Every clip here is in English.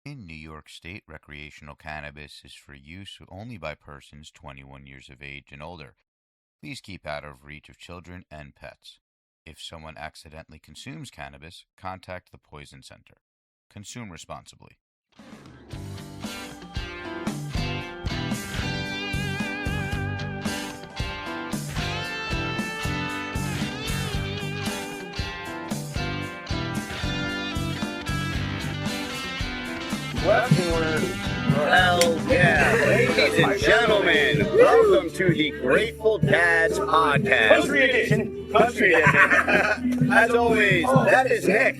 In New York State, recreational cannabis is for use only by persons 21 years of age and older. Please keep out of reach of children and pets. If someone accidentally consumes cannabis, contact the Poison Center. Consume responsibly. Well, yeah, ladies and gentlemen, welcome to the Grateful Dads Podcast. Country edition. As always, that is Nick.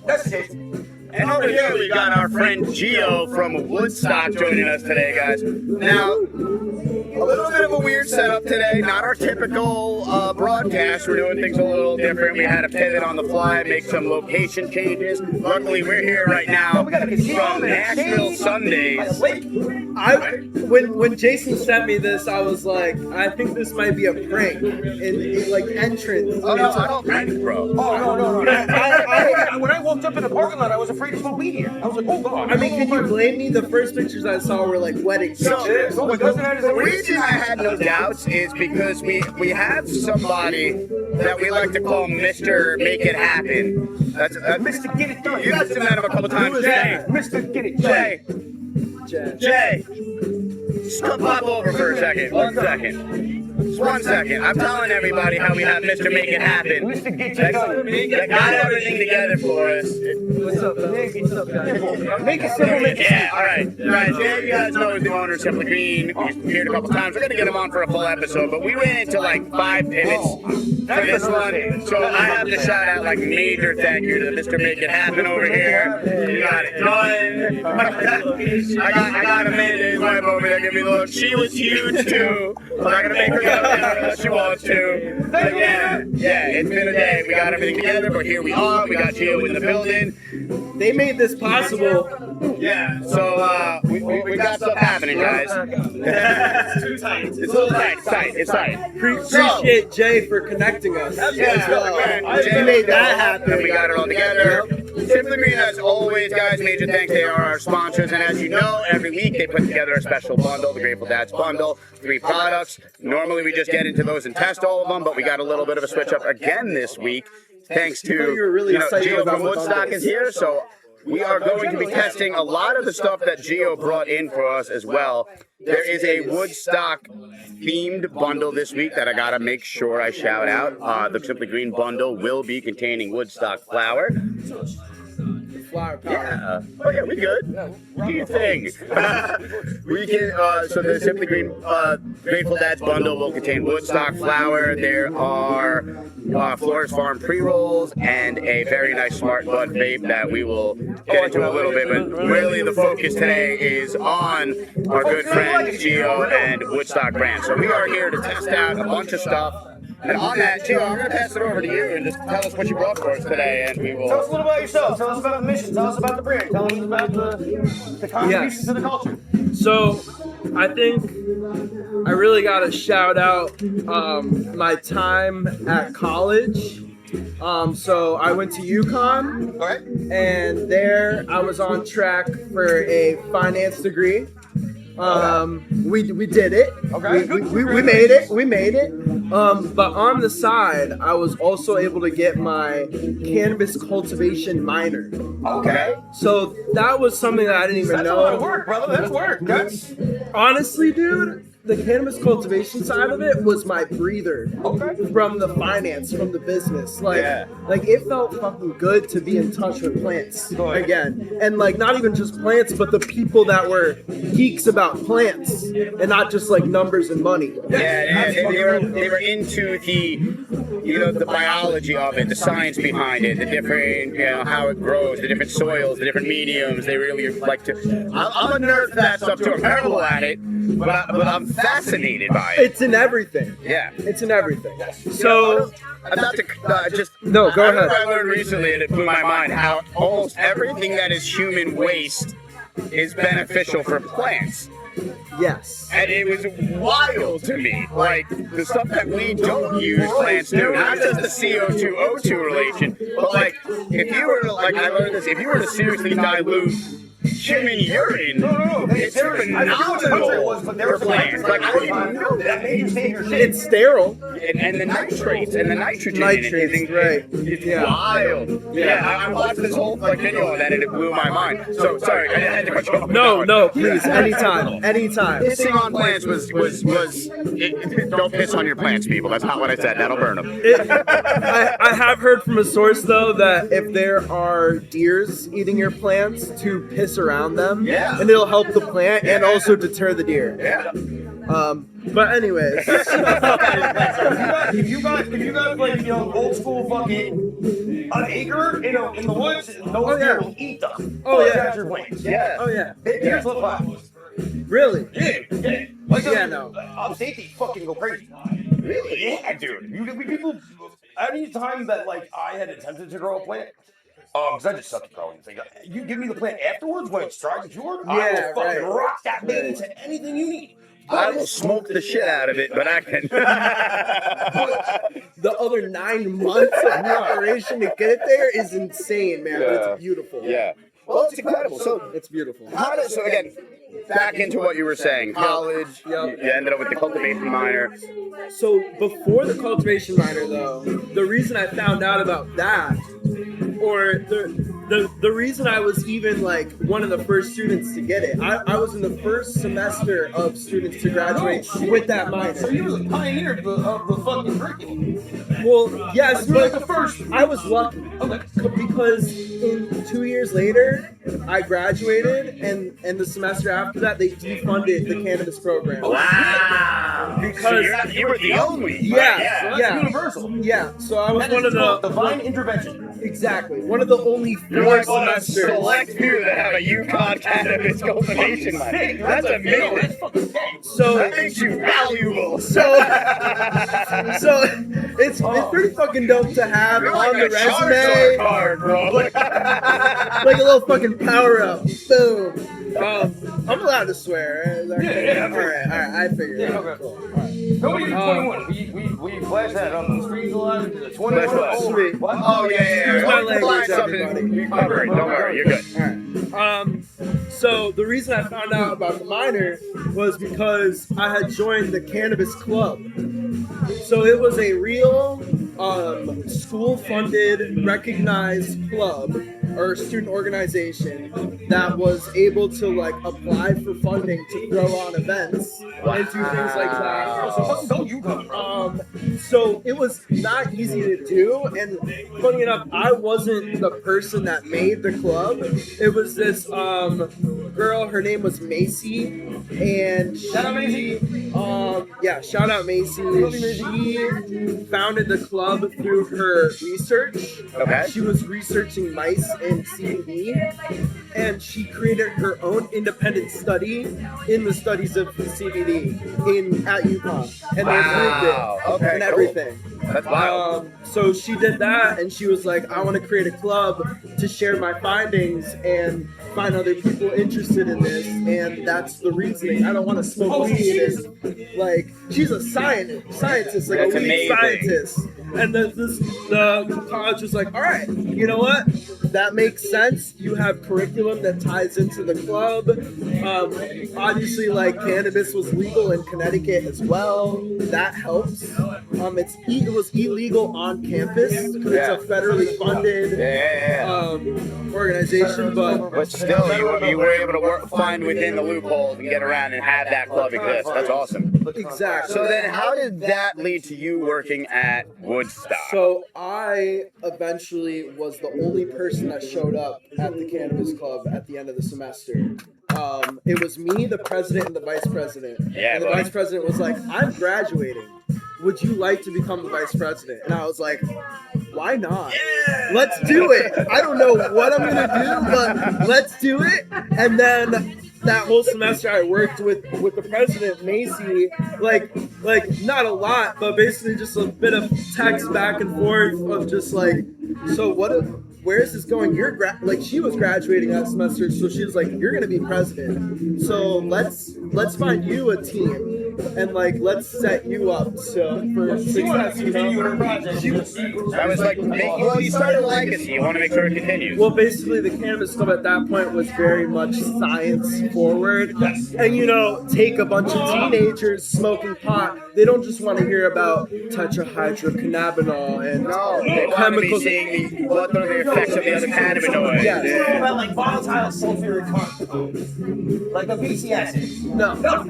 That's it. And over here we got our friend Gio from Woodstock joining us today, guys. Now, a little bit of a weird setup today, not our typical broadcast. We're doing things a little different. We had to pivot on the fly, make some location changes. Luckily, we're here right now from Nashville Sundays. When Jason sent me this, I was like, I think this might be a prank. In like entrance. Oh, no, I don't prank, bro. Oh, no. When I walked up in the parking lot, I was afraid to smoke weed here. I was like, oh, God. I mean, can you blame me? The first pictures I saw were like wedding pictures. The reason I had no doubts is because we have somebody that we like to call Mr. Make It Happen. That's Mr. Get It Done. You guys have met him a couple times. Who is Jay. that? Mr. Get It Done. Jay. Just come pop over for a second. 1 second. Just 1 second. I'm telling everybody how we have Mr. Make It Happen. Mr. Get It Done. That got everything together for us. What's up, Nick? What's up, guys? Make it simple, make it Yeah, all right. Jay, you guys know is the owner of Simply Green. He's appeared a couple times. We're going to get him on for a full episode, but we ran into like 5 pivots for this one. So I have to shout out like major thank you to Mr. Make It Happen over here. You got it done. I got Amanda, his wife over there, give me a look. She was huge too. I'm not going to make her go unless she wants to. But yeah, it's been a day. We got everything together, but here we are. We got Gio in the building. They made this possible. Yeah, so we got stuff happening, guys. It's too tight. It's a little tight. It's tight. Appreciate Jay for connecting us. Yeah, Jay made that happen. And we got it all together. Simply Green, as always, guys, major thanks. They are our sponsors, and as you know, every week they put together a special bundle, the Grateful Dads Bundle, 3 products. Normally we just get into those and test all of them, but we got a little bit of a switch up again this week, thanks to, Gio from Woodstock is here, so we are going to be testing a lot of the stuff that Gio brought in for us as well. There is a Woodstock themed bundle this week that I gotta make sure I shout out. The Simply Green bundle will be containing Woodstock flower. Flower power. Yeah. Oh yeah, we good. Do your thing. We can. So the Simply Green Grateful Dads bundle will contain Woodstock flower. There are Flores Farm pre-rolls and a very nice Smart Bud vape that we will get into a little bit. But really, the focus today is on our good friend Gio and Woodstock brand. So we are here to test out a bunch of stuff. And on that, Gio, I'm going to pass it over to you and just tell us what you brought for us today, and we will... Tell us a little about yourself. Tell us about the mission. Tell us about the brand. Tell us about the contributions to the culture. So, I think I really got to shout out my time at college. So I went to UConn, All right. and there I was on track for a finance degree. We did it. Okay. We made it. We made it. But on the side, I was also able to get my cannabis cultivation minor. Okay. So that was something that I didn't even That's know. a lot of work, brother. That's work. That's Honestly, dude, the cannabis cultivation side of it was my breather okay. from the finance, from the business. Like it felt fucking good to be in touch with plants again. And like not even just plants, but the people that were geeks about plants and not just like numbers and money. Yeah, they were into the biology of it, the science behind it, the different, how it grows, the different soils, the different mediums. They really like to. I'm a nerd for that stuff too. I'm terrible at it, but I'm fascinated by it. It's in everything. Yeah. It's in everything. So I'm not to just. No, go ahead. I learned recently, and it blew my mind, how almost everything that is human waste is beneficial for plants. Yes. And it was wild to me, like the stuff that we don't use plants do, not just the CO2-O2 relation, but like if you were to, like I learned this, if you were to seriously dilute human urine. No. It's phenomenal for plants. Like, I didn't know that. It's sterile. And the nitrates and the nitrogen Nitrates, in it right. It's Yeah. wild. Yeah, I watched this whole video on that and it blew my mind. So sorry, I had to cut you off. No, please, anytime. Pissing on plants was don't piss on your plants, people. That's not what I said. That'll burn them. I have heard from a source though that if there are deers eating your plants, to piss around them, and it'll help the plant and also deter the deer. Yeah. But anyways, If you guys like, old school fucking an acre in the woods, those deer will eat them. Oh, yeah. That's your plants. Yeah. oh yeah, Deers live fast. really? Yeah. Like, Yeah, no. Upstate, they fucking go crazy. Really? Yeah, dude. People, any time that, like, I had attempted to grow a plant, because I just suck at growing things. You give me the plant afterwards when it's dry matured, I Yeah, will fucking right. rock that baby to anything you need. I will smoke the shit out of it, but I can. The other 9 months of preparation to get it there is insane, man. But Yeah. it's beautiful. Yeah. Well, it's incredible. So, It's beautiful. so again, back into what you were saying. College, Yep. you ended up with the cultivation minor. So before the cultivation minor, though, the reason I found out about that, or the reason I was even like one of the first students to get it, I was in the first semester of students to graduate with that minor. So you was a pioneer of the fucking curriculum. Well, yes, You were like but the first. I was lucky because in 2 years later, I graduated, and the semester after that, they defunded the cannabis program. Wow. Because you were the only. yeah, That's universal. yeah. So I was That one is of called the divine intervention. exactly one of the only You're 4 like one of semesters. select few that have a Yukon cannabis cultivation minor. That's amazing. That's fucking sick. So That makes you valuable. so it's pretty fucking dope to have You're on like the a Charizard resume, card, bro. like a little fucking power up. Boom. I'm allowed to swear. Right? Yeah. All right. I figured. Yeah, okay. Nobody did 21. We flashed that on the screens a lot. 21. Flash what? Oh, Sweet. what? Oh, yeah. Excuse my Don't language, fly something. everybody. Don't worry. You're good. All right. So the reason I found out about the minor was because I had joined the cannabis club. So it was a real school-funded, recognized club or student organization that was able to like apply for funding to throw on events and do things like that. So fucking go Yukon, bro. So it was not easy to do, and funny enough, I wasn't the person that made the club. It was this girl. Her name was Macy, and Shout out Macy. yeah, shout out Macy. She founded the club through her research. Okay. She was researching mice and CBD, and she created her own independent study in the studies of CBD at UConn, and they approved Wow. it Okay, and cool. everything. That's wild. So she did that, and she was like, I want to create a club to share my findings and find other people interested in this, and that's the reasoning. I don't want to smoke weed. And, like, she's a scientist, like That's a weed amazing. scientist. And the college was like, all right, you know what? That makes sense. You have curriculum that ties into the club. Obviously, like, cannabis was legal in Connecticut as well. That helps. It was illegal on campus because it's a federally funded organization, But still, you were able to find within the loopholes and get around and have that club exist. That's awesome. exactly. So then, how did that lead to you working at Woodstock? So I eventually was the only person that showed up at the cannabis club at the end of the semester. It was me, the president, and the vice president. Yeah, and the buddy. vice president was like, I'm graduating. Would you like to become the vice president? And I was like, why not? Let's do it. I don't know what I'm going to do, but let's do it. And then that whole semester I worked with the president, Macy, like not a lot, but basically just a bit of text back and forth of just like, so where is this going? She was graduating that semester, so she was like, you're gonna be president. So let's find you a team. and like let's set you up for success. You know? I was like, well, you started a legacy. You want to make sure it continues. Well, basically, the Cannabis Club at that point was very much science forward, and you know, take a bunch of teenagers smoking pot. They don't just want to hear about tetrahydrocannabinol and No, they want to be chemicals. seeing what are the effects of the other cannabinoids. Yes. It's about like volatile sulfuric compounds, like a VC acid. No. No,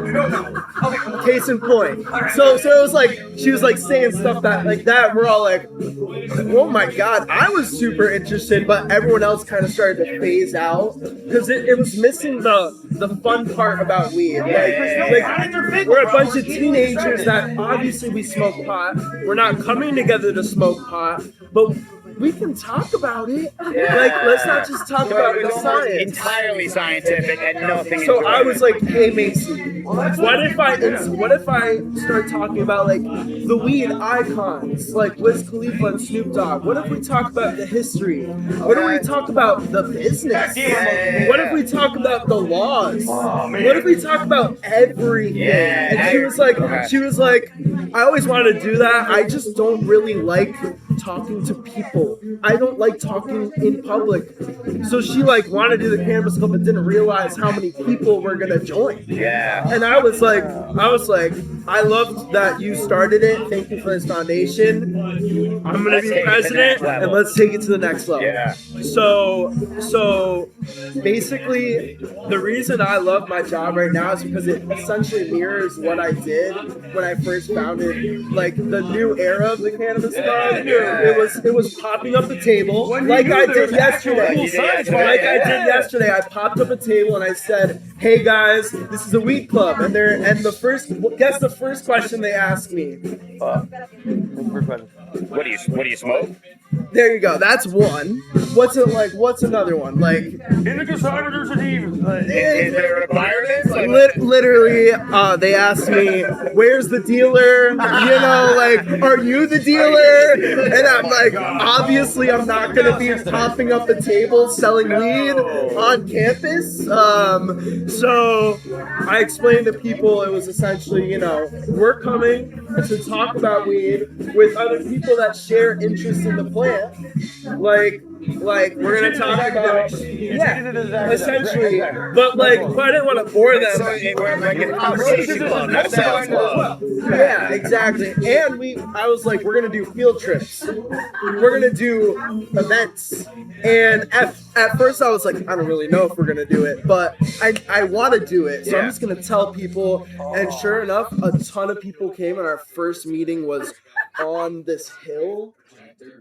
you don't know. Okay. Case in point. So it was like she was like saying stuff that like that. We're all like, oh my god! I was super interested, but everyone else kind of started to phase out because it was missing the fun part about weed. Like we're a bunch of teenagers that obviously we smoke pot. We're not coming together to smoke pot, but we can talk about it. Yeah. Like, let's not just talk about the science. Entirely scientific and nothing. So I was like, hey Macy, what if I start talking about like the weed icons, like Wiz Khalifa and Snoop Dogg? What if we talk about the history? What if we talk about the business? Yeah. What if we talk about the laws? Oh, man. What if we talk about everything? Yeah. And she was like, I always wanted to do that. I just don't really like talking to people. I don't like talking in public. So she like wanted to do the Cannabis Club but didn't realize how many people were gonna join. Yeah. And I was like, I loved that you started it. Thank you for this foundation. I'm gonna Let's be take it to the next president level. and let's take it to the next level. Yeah. So basically the reason I love my job right now is because it essentially mirrors what I did when I first founded like the new era of the Cannabis Club. It was popping up the table like I did yesterday. I popped up a table and I said, "Hey guys, this is a weed club." And guess the first question they asked me. What do you smoke? There you go. That's one. What's it like? What's another one? Like Indica cider sativa. Is there requirements? Like, literally, they asked me, "Where's the dealer?" You know, like, "Are you the dealer?" And I'm like, obviously, I'm not gonna be popping up a table selling weed on campus. So I explained to people it was essentially, you know, we're coming to talk about weed with other people that share interest in the plant. Like we're gonna talk about essentially, but I didn't want to bore them. So we're like a conversation club, not a sales club. Yeah, exactly. And I was like, we're gonna do field trips. We're gonna do events. And at first I was like, I don't really know if we're gonna do it, but I want to do it. So I'm just gonna tell people. And sure enough, a ton of people came, and our first meeting was on this hill.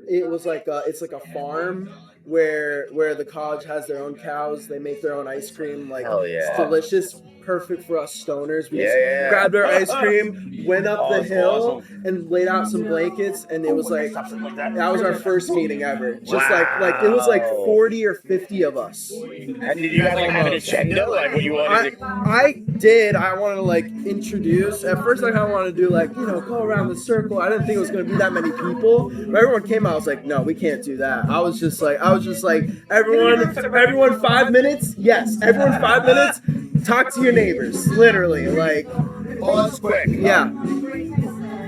It was like it's like a farm where the college has their own cows. They make their own ice cream. Like it's delicious, perfect for us stoners. We just grabbed our ice cream, went up the hill, and laid out some blankets. And it was like that was our first meeting ever. Just like it was like 40 or 50 of us. And did you guys like have an agenda? Like what you wanted to? I did. I wanted to like introduce. At first, I kind of wanted to do like, you know, go around the circle. I didn't think it was going to be that many people. But everyone came out. I was like, no, we can't do that. I was just like, everyone 5 minutes. Yes, everyone 5 minutes. Talk to your neighbors. Literally, like. Oh, that's quick. Yeah.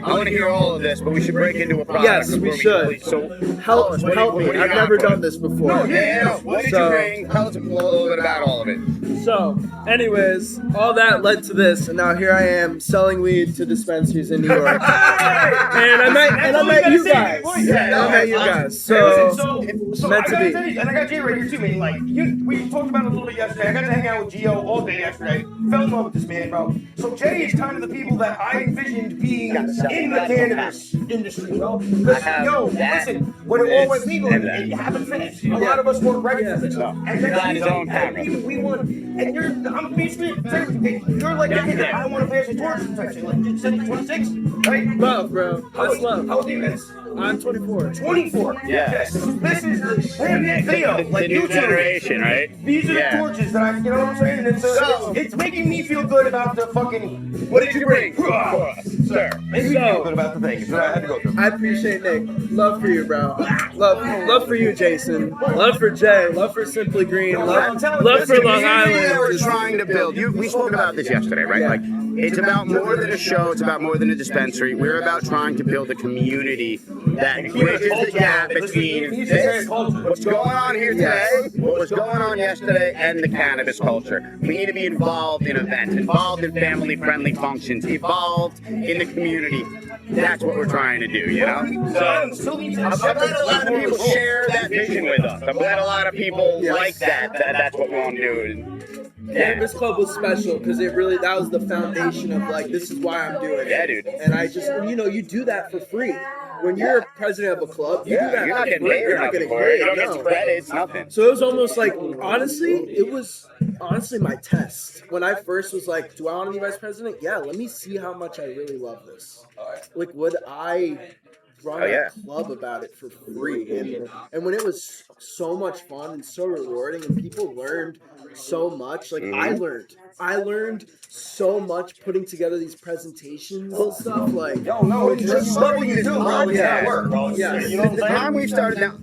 I want to hear all of this, but we should break into a product. Yes, we should. So help me. I've never done this before. Yeah. What did you bring? Tell us a little bit about all of it. So, anyways, all that led to this, and now here I am selling weed to dispensaries in New York. And I met you guys. I met you guys. So meant to be. And I got Jay right here too, man. Like we talked about it a little bit yesterday. I got to hang out with Gio all day yesterday. Fell in love with this man, bro. So Jay is kind of the people that I envisioned being in the cannabis industry, bro. Because listen, when it all went legal, it happened fast. A lot of us work regular stuff. And then his own camera. we want, and I'm basically you're like the kid that I want to pass a torch type shit. Like you said, 26, right? Love, bro. That's love. How old are you guys? I'm 24. 24. Yes. This is the video, like The new YouTube. generation, right? These are the torches that you know what I'm saying? And it's making me feel good about the fucking. What did you bring for us, sir? Makes me feel good about the thing. So I had to go through. I appreciate Nick. Love for you, bro. Love for you, Jason. Love for Jay. Love for Simply Green. Love for Long Island. that we're trying to build. We spoke about this yesterday, right? Yeah. Like, it's about more than a show. It's about more than a dispensary. We're about trying to build a community that bridges the gap between this, what's going on here today, what was going on yesterday, and the cannabis culture. We need to be involved in events, involved in family-friendly functions, involved in the community. That's what we're trying to do, you know? So, I'm glad a lot of people share that vision with us. I'm glad a lot of people like that. That's what we want to do. Cannabis Club was special because that was the foundation of like, this is why I'm doing it. Yeah, dude. And I just, you do that for free. When you're a president of a club, you do that you're not for getting free. paid. You're not getting for it. paid. You don't get credits, nothing. So it was almost like, it was honestly my test. When I first was like, do I want to be vice president? Yeah, let me see how much I really love this. Like, would I run a club about it for free? And when it was so much fun and so rewarding and people learned so much, like I learned so much putting together these presentations and stuff. Like, it's just loving this work, bro. Yeah. You know, the time we started now,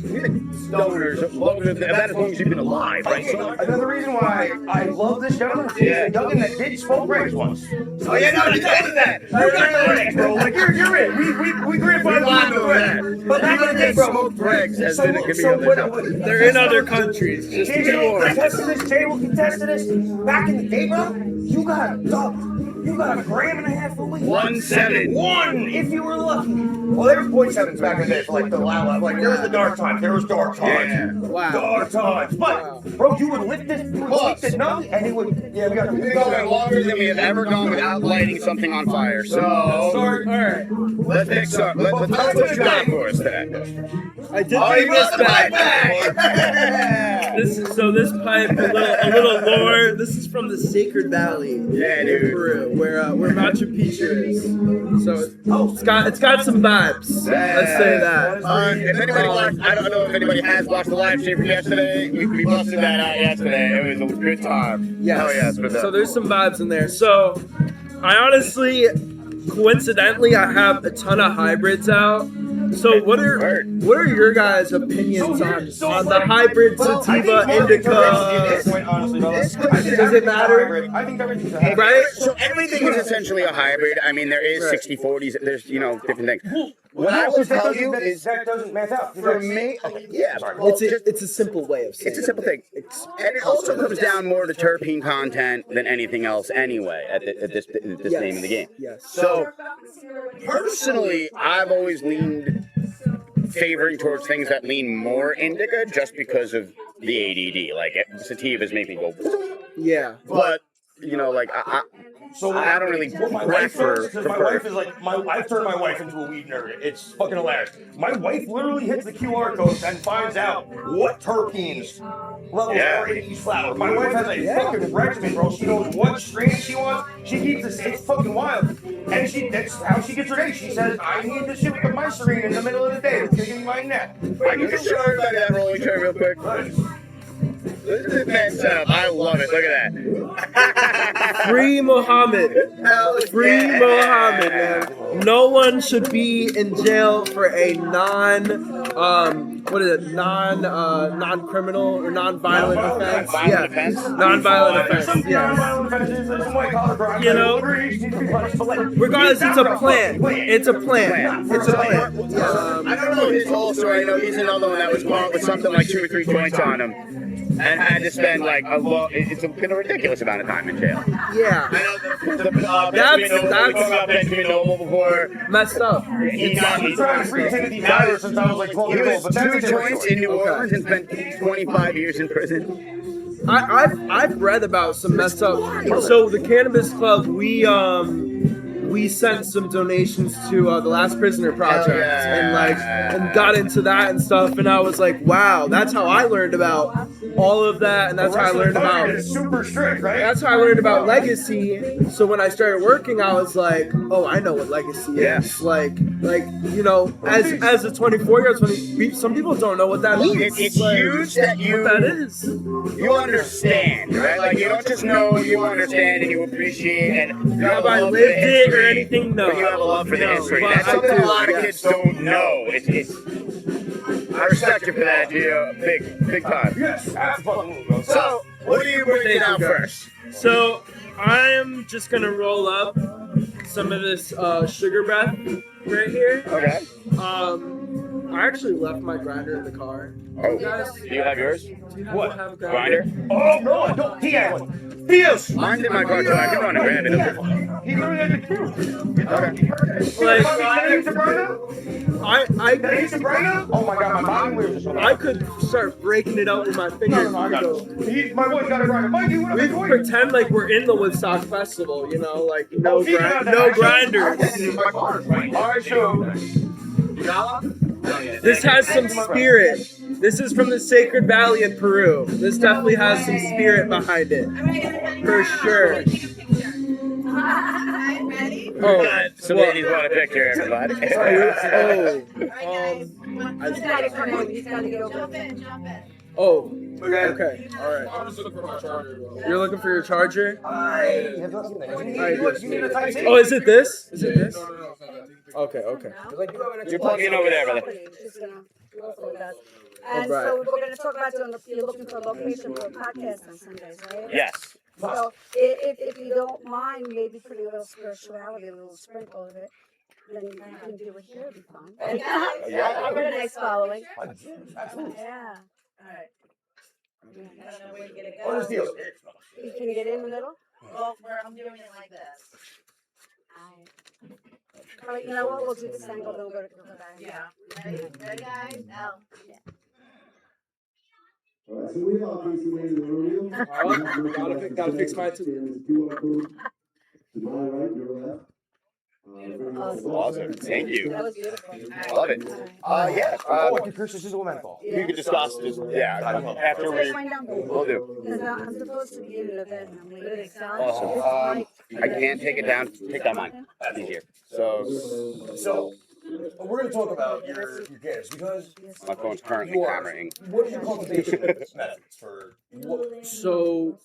we've been stoners about as long as you've been alive, right? So, Another reason why I love this gentleman is Duggan that did smoke regs once. oh yeah, no, you told me that. You're regs, bro. Like you're in. We grandfathered lied you over into that. it. But back in the day, bro. Smoked regs as in it could be other they're in other countries. Just Jay will more. contest to this. Jay will contest to this. Back in the day, bro, you got a dub. You got a gram and a half a week. 1.7. One, if you were lucky. Well, there was 0.7s back in the day for like the loud, like there was the dark times. There was dark times. Yeah. Wow. Dark times. But, bro, you would lift this, you would take this nut, and it would, we got We've been going longer than we have ever gone without lighting something on fire. So, All right. let's pick some. Let's what you got for us today. I did Oh, bring you brought this the back. pipe back! This pipe, a little lore. This is from the Sacred Valley, Yeah, dude. Peru, where Machu Picchu is. So it's got some vibes. Let's say that. If anybody watched, I don't know if anybody has watched the live stream from yesterday. We busted that out yesterday. It was a good time. Yes. Oh yes, for that. So there's some vibes in there. So I honestly, coincidentally, I have a ton of hybrids out. So what are your guys' opinions on the hybrid sativa indica? Does it matter? I think everything's a Right? So everything is essentially a hybrid. I mean, there is 60/40s. There's different things. What I will tell you is that doesn't math out. for me, yeah, well, It's a simple way of saying it's a simple thing, and it also comes down more to terpene content than anything else anyway. At this name of the game. Yes. So personally, I've always leaned favoring towards things that lean more indica, just because of the ADD. Like sativas make me go, Yeah. but like I don't really prefer. My wife is like, I've turned my wife into a weed nerd. It's fucking hilarious. My wife literally hits the QR code and finds out what terpenes levels are in each flower. My wife has a fucking regimen, bro. She knows what strain she wants. She keeps this. It's fucking wild. And that's how she gets her day. She says, I need this shit with the mycerine in the middle of the day. It's gonna give me my neck. I can just show everybody that rolling tray real quick. This is man setup. I love it. Look at that. Free Muhammad. Free Muhammad, man. No one should be in jail for a non-criminal or non-violent offense. Non-violent offense. Yes. You know, regardless, it's a plant. It's a plant. It's a plant. I don't know his whole story. I know he's another one that was caught with something like 2 or 3 joints on him, and had to spend like it's been a ridiculous amount of time in jail. Yeah. That's Benjamin Noble before. Messed up. He got He tried to free Timothy Tyler since I was like 12 He years old. was But 2 joints in New Orleans and spent 25 years in prison. I've read about some messed up. So the Cannabis Club, we sent some donations to the Last Prisoner Project and got into that and stuff, and I was like, wow, that's how I learned about all of that, and that's how I learned about. It's super strict, right? That's how I learned about legacy. So when I started working, I was like, oh, I know what legacy is. Like as a 24-year-old, some people don't know what that means. It's huge that what that is. You understand, right? Like you don't just know, you understand and you appreciate and you have Have I a love lived for the it or history, anything? No. but you have a love for the No, history. but That's I something do, a lot of yes. kids don't know. I respect you for that, Gio. Big time. Yes, absolutely. So, What are you bringing out first? So I am just gonna roll up some of this sugar breath right here. Okay. I actually left my grinder in the car. Oh, Guys, do you have yours? do you What? have a Grinder? Oh, no, I don't. He has one. Theos! Mine's in my car too. I can run and grab it. He literally has a cue. Like, Can I use the grinder? Oh my god, my body wears this one. I could start breaking it out with my fingers. No, I got it. My boy's got a grinder. Mikey, what We are you pretend like we're in the Woodstock Festival, you know, like no grinders. Alright, so. This has some spirit. This is from the Sacred Valley in Peru. This definitely has some spirit behind it, for sure. Oh, So ladies want a picture, everybody. Okay, all right. I'm just looking for my charger. You're looking for your charger? Oh, is it this? Is it this? Okay. You're plugging over there, brother. And so we're going to talk about you're looking for a location for a podcast on Sundays, right? Yes. So if you don't mind, maybe putting a little spirituality, a little sprinkle of it, then you can do it here. It'd be fun. I've got a nice following. Yeah. All right. Oh, this deal. Can you get in the middle? Well, I'm doing it like this. All right, you know what? We'll do this angle, then we'll go to the back. Yeah. Ready, guys? Oh. Alright, so we all basically in the room. Gotta fix mine too. To my right, your left. Awesome. Thank you. That was beautiful. Love it. Yeah. What the Christmas is a mental. We could discuss this. Yeah. After we. We'll do. Because I'm supposed to be in an event and I'm leaving. Awesome. I can't take it down. Take down mine. That's easier. So we're going to talk about your gifts because my phone's currently cameraing. what is your cultivation methods for what? So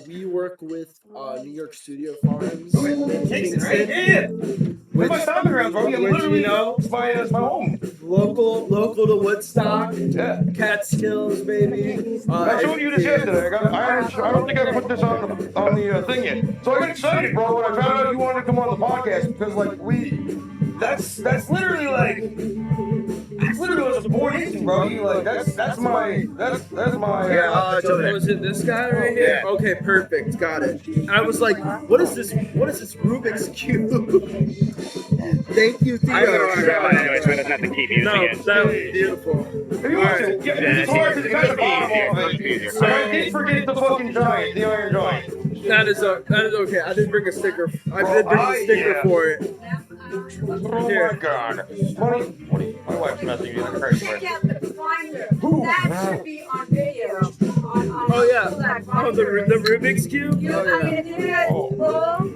we work with New York Studio Farms. Kingston, yeah. With my stomping grounds, bro. Yeah, literally, it's my home. Local to Woodstock, Yeah. Catskills, baby. I showed you this yesterday. I don't think I put this on the thing yet. So I got excited, bro, when I found out you wanted to come on the podcast because, like, that's literally like. It's literally was a born instinct, bro. You like that's my. So is it this guy right here? Yeah. Okay, perfect, got it. I was like, what is this Rubik's Cube? Thank you, Theo. I'm going to run grab mine anyway, so it doesn't have to keep using No, it. that was beautiful. If you want to, it's hard because it's the bottom off it. So I did forget the fucking giant, the Iron Giant. That is okay. I did bring a sticker. I did bring a sticker for it. Oh my god. Money. My wife's messing me like a crazy person. Check out the finder. That should be on video. Oh yeah. Oh, the Rubik's Cube. You know, I mean, if you guys pull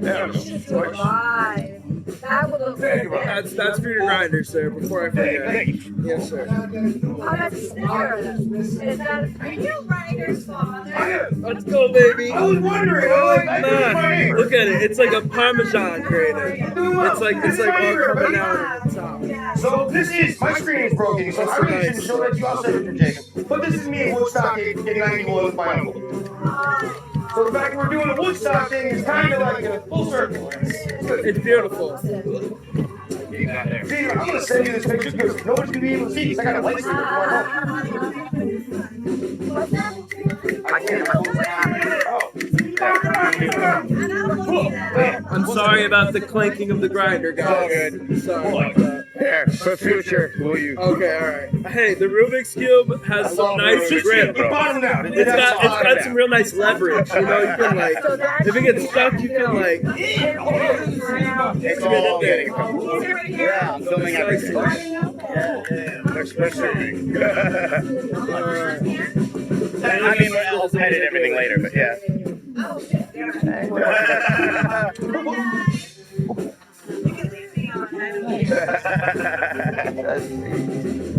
and just live, that would look good. That's for your grinder, sir. Before I forget. Yes, sir. Oh, that's a sticker. Is that are you writer's father? Let's go, baby. I was wondering. Nah, look at it. It's like a Parmesan grater. It's like all coming out at the top. So this is my screen is broken, so I really shouldn't show that to you outside of Jacob. But this is me in Woodstock in '91 with my uncle. So the fact that we're doing the Woodstock thing is kind of like a full circle. It's beautiful. See, I'm gonna send you this picture because nobody's gonna be able to see because I got a light I'm sorry about the clanking of the grinder, guys. All good. Sorry about that. Here, for future, will you? Okay, alright. Hey, the Rubik's Cube has some nice grip. It bottomed out. It's got some real nice leverage. You know, you can like, if it gets stuck, you can like. It's all getting Yeah, I'm filming everything. I mean, I'll edit everything later, but yeah.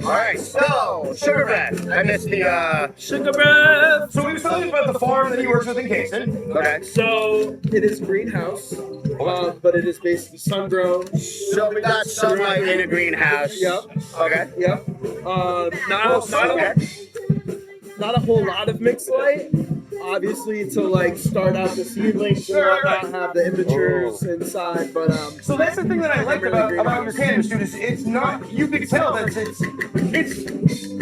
Alright, so sugar breath. I missed the Sugar breath. So we were telling you about the farm that he works with in Kingston. Okay. So it is greenhouse, but it is basically sun grown. So we got sunlight in a greenhouse. Yep. Okay. Yep. Not not a whole lot of mixed light. Obviously, to like start out the seedlings and whatnot, have the immatures inside. But so that's the thing that I like about your cannabis, dude. Is it's not, you can tell that it's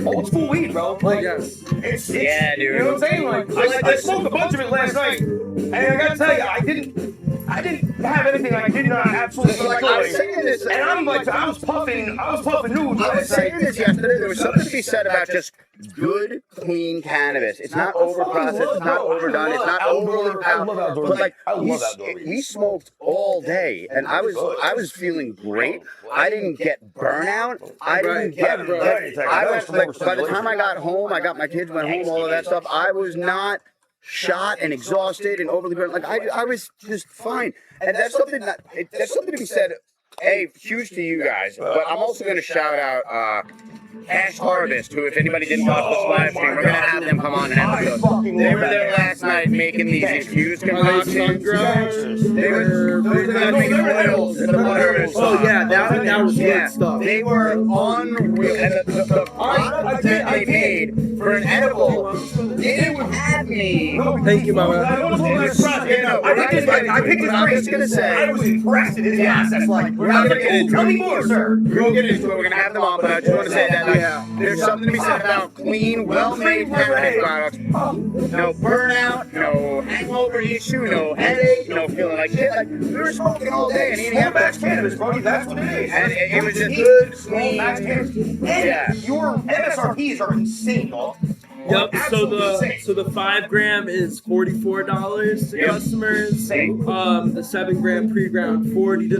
old school weed, bro. Like, yes. It's Yeah, dude. You know what I'm saying? Like, I smoked a bunch of it last night, and I gotta tell you, I didn't have anything I did not absolutely Like, I was saying this, and I'm like, I was puffing nudes. I was saying this yesterday. There was something to be said about just good, clean cannabis. It's not overprocessed. It's not overdone. It's not overly powerful. But like, we smoked all day, and I was feeling great. I didn't get burnout. I didn't get. I went like by the time I got home, I got my kids went home, all of that stuff. I was not shot and exhausted and overly burnt. Like I was just fine. And that's something to be said. Hey, huge to you guys. But I'm also going to shout out Cash Harvest, who, if anybody didn't watch this live stream, we're going to have them come on an episode. They were there last night making these infused concoctions. They were making oils and the butter and stuff. Oh yeah, that was good stuff. They were unreal. And the product that they made for an edible, it would have me. Thank you, Mama. I picked this I'm just going to say. I was impressed at his process. Like, We're not going to get into it. Tell me more, sir. We'll get into it. We're going to have them on, but I just want to say that there's something to be said about clean, well-made cannabis products. No burnout, no hangover issue, no headache, no feeling like shit. Like, we were smoking all day and eating Max cannabis, bro. That's what it is. And it was just good, clean. Max cannabis. And your MSRPs are insane, dog. Yep. So the 5 gram is $44 to customers. The 7 gram pre-ground $40 to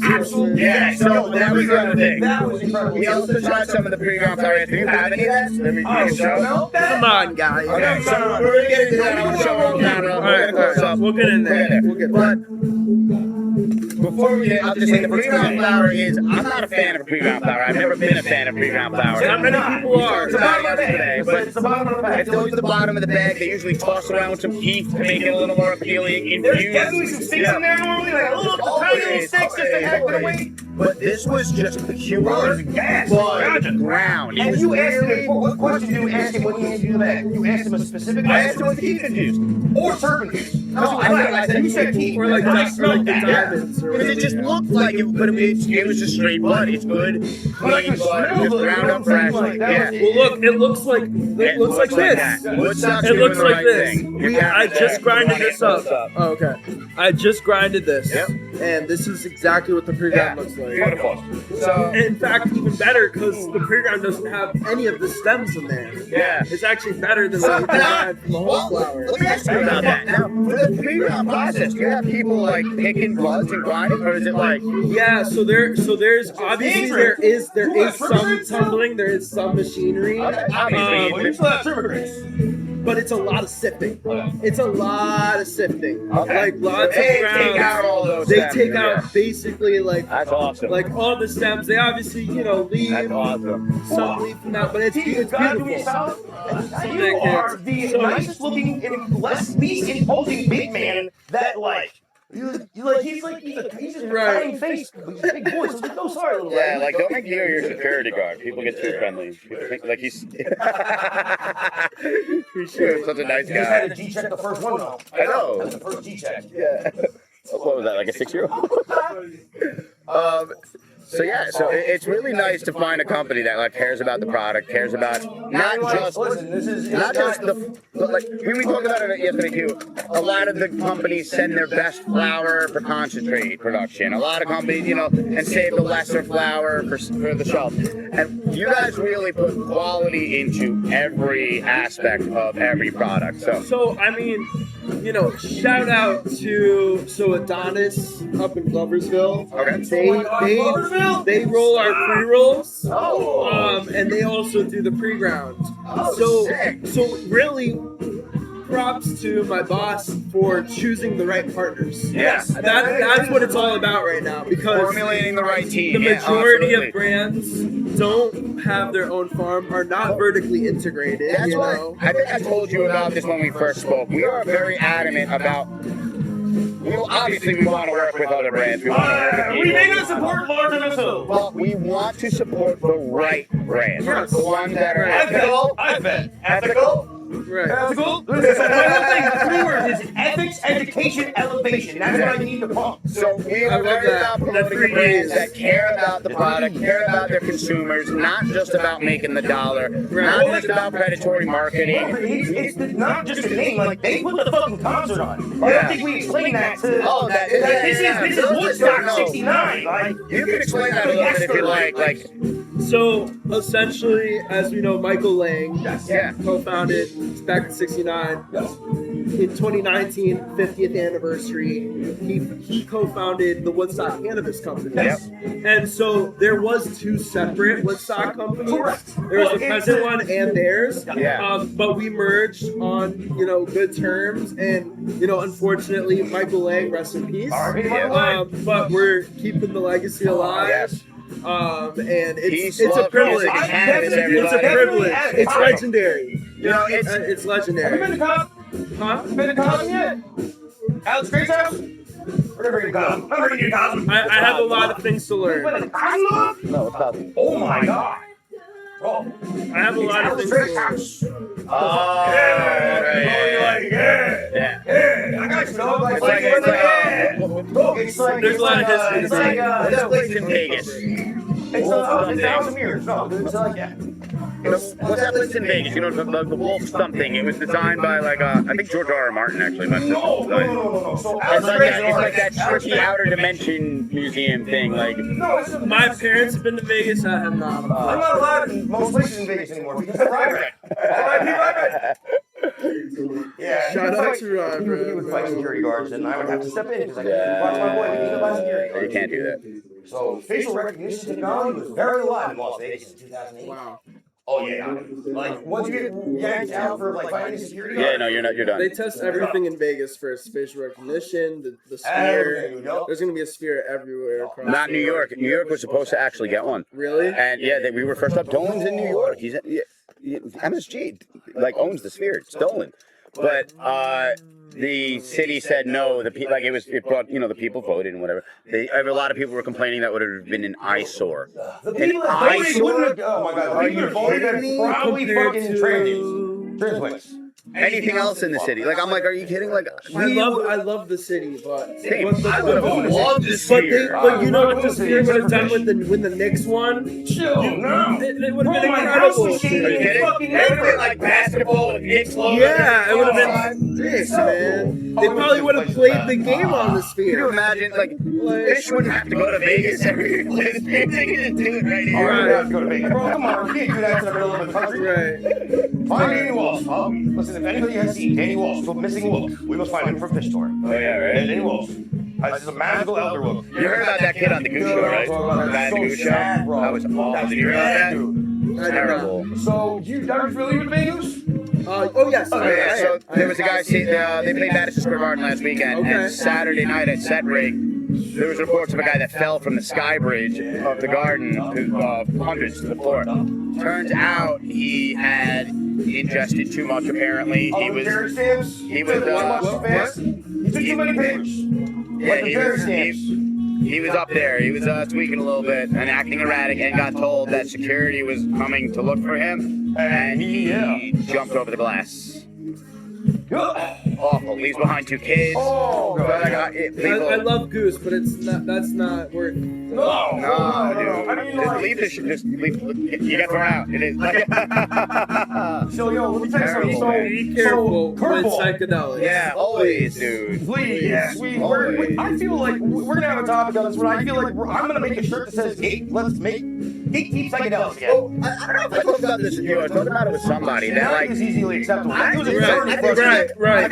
customers. Yeah. So that was the other thing. That was incredible. We also tried some of the pre-ground flowers. Do you have any of that? Let me show. Come on, guys. Okay, so we're gonna get into that. I'm gonna show on camera. We're gonna close up. We'll get in there. But before we get, I'll just say the pre-ground flower is. I'm not a fan of a pre-ground flower. I've never been a fan of pre-ground flower. Not many people are. It's the bottom of the bag, but it's the bottom of the bag. It's always the bottom of the bag. They usually toss around with some heat to make it a little more appealing. Infused. There's definitely some sticks in there normally, like a little tiny little sticks just to heck with the weight. But this was just pure bud ground. And you asked him, what question did you ask him when he handed you the bag? You asked him a specific question? I asked him what the heat infused. Or turp infused. No, I said you said heat. Or like the diamonds. Because it just looked like it, but it was just straight bud. It's good, clean bud, just ground up fresh. Yeah. Well, look, it looks like this. It looks like this. I just grinded this up. Oh, okay. I just grinded this. Yep. And this is exactly what the pre-ground looks like. Beautiful. So, In fact, even better because the pre-ground doesn't have any of the stems in there. yeah. It's actually better than what we had from the whole flower. Let me ask you about that. Now, for the pre-ground process, do you have people like picking buds and grinding, or is it like? Yeah, so there's obviously there is some tumbling, there is some machinery, but it's a lot of sifting. It's a lot of sifting. Like lots of They ground. take out all those. They stems, take yeah. out basically like That's awesome. like all the stems. They obviously leave That's awesome. some leaf from that, but it's beautiful. You are the nicest looking and least imposing big man that like. He's just a kind face, big voice. I'm like, no, sorry, little Yeah, lady. like don't make Gio your security guard. People get too friendly. People think like he's. He's such a nice You just had guy. to G-check the first one, though. I know. That's the first G-check. Yeah. What was that? Like a 6-year-old? So it's really nice to find a company that like cares about the product, cares about not just the but like we talked about it yesterday too. A lot of the companies send their best flour for concentrate production. A lot of companies, and save the lesser flour for the shelf. And you guys really put quality into every aspect of every product. So I mean, shout out to Adonis up in Gloversville. Okay. They roll our pre-rolls. And they also do the pre-ground. So really props to my boss for choosing the right partners. Yes. That's what it's all about right now because Formulating the right team. the majority absolutely. of brands don't have their own farm, are not vertically integrated. That's why I think I told you about this when we first spoke. We are very adamant about obviously we want to work with other brands. We want to work with We may not support large MSO. Well, we want to support the right brands. Yes. The ones that are Ethical. Ethical. Right. Ethical. Listen, so my whole thing, 3 words, is ethics, education, elevation. That's what I need to pump. So we are very about promoting the brands that care about the product, care about their consumers, not just about making the dollar, not just about predatory marketing. It's not just a name, like they put the fucking concert on. I don't think we explain that to. Oh, that is. This is Woodstock '69. Like you can explain that a little bit if you like. Like. So essentially, as we know, Michael Lang Yeah. co-founded back in '69. In 2019, 50th anniversary, he co-founded the Woodstock Cannabis Company. Yes. And so there was 2 separate Woodstock companies. Correct. There was the present one and theirs. Yeah. But we merged on, good terms. And, unfortunately, Michael Lang, rest in peace. But we're keeping the legacy alive. Yes. And it's Peace, a love, privilege. music, and cannabis, It's a everybody. privilege. It's legendary. It's Have you been legendary. to Cosm? Huh? Been to Cosm yet? Alex Grace's house? We're gonna bring you Cosm. I'm bringing you Cosm. I have a lot of things to learn. Been to Cosm? No, it's not. Oh my god. Bro. I have a lot of Alex things Grace's to learn. house. Yeah. I got you, dog. It's like There's a lot of history. It's like, this place in Vegas. it's 1,000 years. No, it's like, yeah. What's that place in Vegas? You know, the wolf something. It was designed by I think George R. R. Martin actually. No. So It's like that tricky outer dimension museum thing. Like, No, it's My parents have been to Vegas. I have not. I'm not allowed in most places in Vegas anymore because of private. Yeah. Shout out to Ryan, He would fight security guards, and I would have to step in because I couldn't watch my boy being by security guards. you can't do that. So facial recognition technology was very alive in Las Vegas in 2008. Wow. Oh yeah. Like once you get yanked out for like fighting security guards. Yeah, no, you're not. You're done. They test everything in Vegas for facial recognition, the sphere. Everything, you know? There's going to be a sphere everywhere. Across Not New York. New York was supposed to actually get one. Really? And yeah, we were first up. Dolan's in New York. He's MSG owns the sphere. It's Dolan. But the city said no. It brought the people voted and whatever. A lot of people were complaining that would have been an eyesore. The people that voted wouldn't have. Oh my god. The people that voted probably fucking trans. Anything else in the city? Like, I'm like, are you kidding? Like, I love the city, but Same. what the- I would have loved to see but you know what the sphere would have done with the Knicks one? Chill, no. It would have been Bro, my house incredible. was shaking. Are you kidding? Fucking It would have been like basketball with Knicks logo. Yeah, it would have been Knicks, man. They probably would have played the game on the Can you sphere. imagine, like, Fish wouldn't have to go to Vegas every year to play the sphere. They could just do it right here. Alright, have to go to Vegas. Bro, come on, we can't do that to the middle of the country. Right. Find Danny Walsh. Listen, if anybody has seen Danny Walsh, the missing wolf, we must find him from Fish Tour. Oh, yeah, right? Danny Walsh. This is a magical elder wolf. You heard about that kid on the Goose Show, right? That Goose Show? That was awful. Did you hear about that? Terrible. So, you ever familiar with Vegas? Oh yes. Oh, yeah, so there was a guy, they played Madison Square Garden last weekend, and Saturday night at Set Rig, there was reports of a guy that fell from the sky bridge of the garden, hundreds to the floor. Turns out he had ingested too much, apparently. He was He took too many papers. he was up there. He was tweaking a little bit and acting erratic, and got told that security was coming to look for him, and he jumped over the glass. Awful. Leaves behind 2 kids. Oh, God. I love Goose, but that's not worth. No, dude. I mean, Just leave this shit. Just leave. You get thrown out. It is. So, yo, let me tell you something. Be careful with curveball. psychedelics. Yeah, always, dude. Please, I feel like we're gonna have a topic on this one. I feel like I'm gonna make a shirt that says let's make gatekeep psychedelics again. Oh, I don't know if I talked about this with you. I was talking about it with somebody that That like. is easily acceptable. I It was think very frustrating. Right.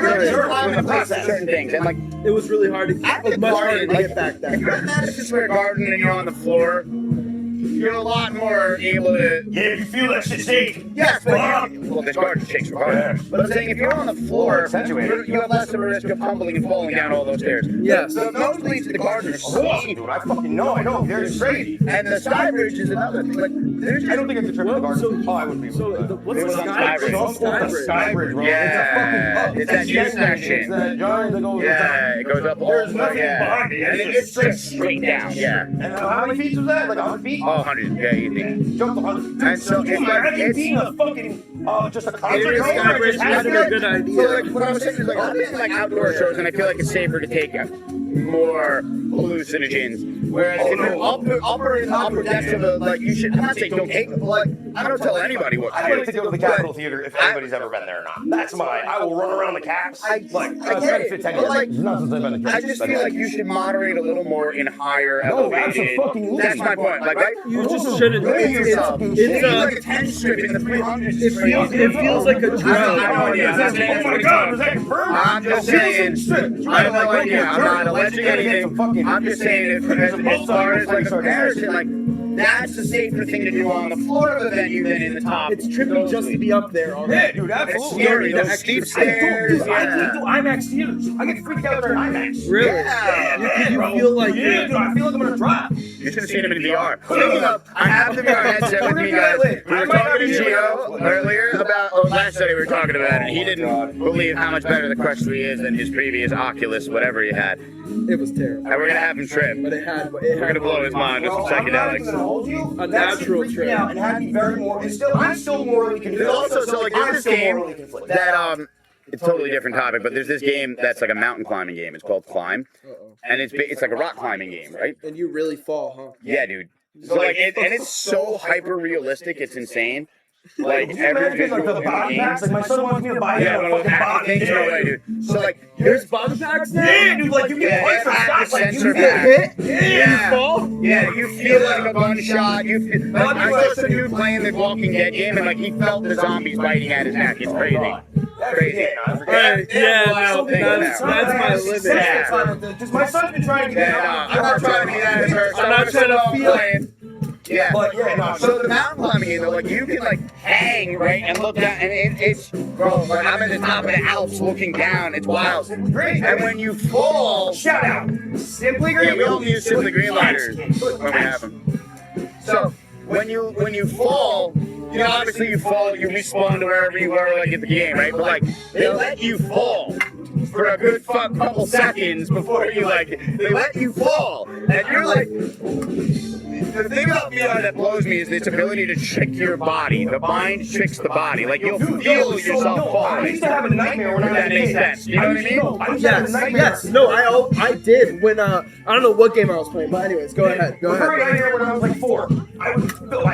Certain things, and like It was really hard to. It was much harder to get back if then. you're at Madison Square Garden and you're on the floor, you're a lot more able to. Yeah, you feel that shit shake. Yes, but well, this garden shakes regardless. But I'm saying if you're on the floor, you have less of a risk of tumbling and falling down all those stairs. Yes. The nosebleeds to the garden are Oh, steep. dude, I fucking know. They're straight. And the sky bridge is another thing. Like, I don't think it's a trip to the garden. I wouldn't be. What's It was the on Skybridge? Skybridge, bro. Yeah, it's that new section. It's that giant that goes Yeah, it goes up. There's nothing behind it. And it's just straight down. Yeah. And how many feet was that? Like 100 feet? Oh, 100. Yeah, easy. Jumped 100. And so it's like being a fucking just a concert. Maybe Skybridge I is a feel like- good So idea. like what I was saying is like I've been like outdoor shows and I feel like it's safer to take more hallucinogens. Whereas if you're upper in the upper decks of the like you should I'm not saying don't take them, but like I don't tell anybody what I'd to like to go to the Capitol Theater if anybody's ever been there or not. That's mine. I will run around the caps. I get it, but like I just feel like you should moderate a little more in higher elevated. That's my point. Like right? You just shouldn't. It's like a 10 strip in the 300s. It feels like a drug. Oh my God, was that confirmed? I'm just saying. I have no idea. I'm not alleging anything. I'm just saying, as far as like comparison, like that's the safer thing to do on the floor of the venue than in the top. It's trippy just to be up there. Yeah, dude, It's absolutely. scary. Those steep stairs. I can't do IMAX theaters. I get freaked out during IMAX. Really? Yeah. You feel like Yeah, dude, I feel like I'm gonna drop. You should have seen him in VR. Speaking of, I have the VR headset with me, guys. We were talking to Gio earlier about, last Sunday we were talking about it, and he didn't believe how much better the Quest 3 is than his previous Oculus, whatever he had. it was terrible. And we're gonna have him trip. But it had We're gonna blow his mind with some psychedelics. Hold you. A natural trip. And had me very more. I'm still morally conflicted. There's also, so like, I'm there's this still game morally conflicted. that, it's a totally different topic, but there's this game that's like a mountain climbing game. It's called Climb. And it's like a rock climbing game, right? And you really fall, huh? Yeah, dude. So like, and it's so hyper realistic, it's insane. Like Can you every imagine, like, visual the in the body game. packs? Like my son wants me to buy Yeah, him one a of those fucking active body. things, no way, dude. So like, There's body packs now? Yeah, dude, like you get Yeah, points for active shots, like you sensor get pack. hit? Yeah. You fall? Yeah, you feel like a bun shot. You feel, like, I saw some dude playing the Walking Dead game, and like he felt the zombies biting at his neck. It's crazy. Crazy. Right, yeah, no, that's my limit. Yeah. Because my son's been trying to get Yeah, no, I'm not trying to be that person. I'm not trying to feel it. Yeah. But yeah, no. So the mountain climbing game, though, like you can like hang right and look down, and it's bro. Like I'm at the top of the Alps looking down. It's wild. Great. And when you fall, Shout out. Simply yeah, Green. we only use Simply Green lighters when we have them. So when you fall, you know, obviously you fall, you respawn to wherever you were like at the game, right? But like they let you fall for a good couple seconds before you like they let you fall, and you're like. The thing about VR that blows me is its ability to trick your body. The mind tricks the body. Like you'll feel yourself I falling. used to have a nightmare when I was That a makes kid. sense. You know what I mean? I used to have a Yes, nightmare. yes. No, I did when I don't know what game I was playing, but anyways, go ahead. Go Before I got ahead. here when I was like 4, I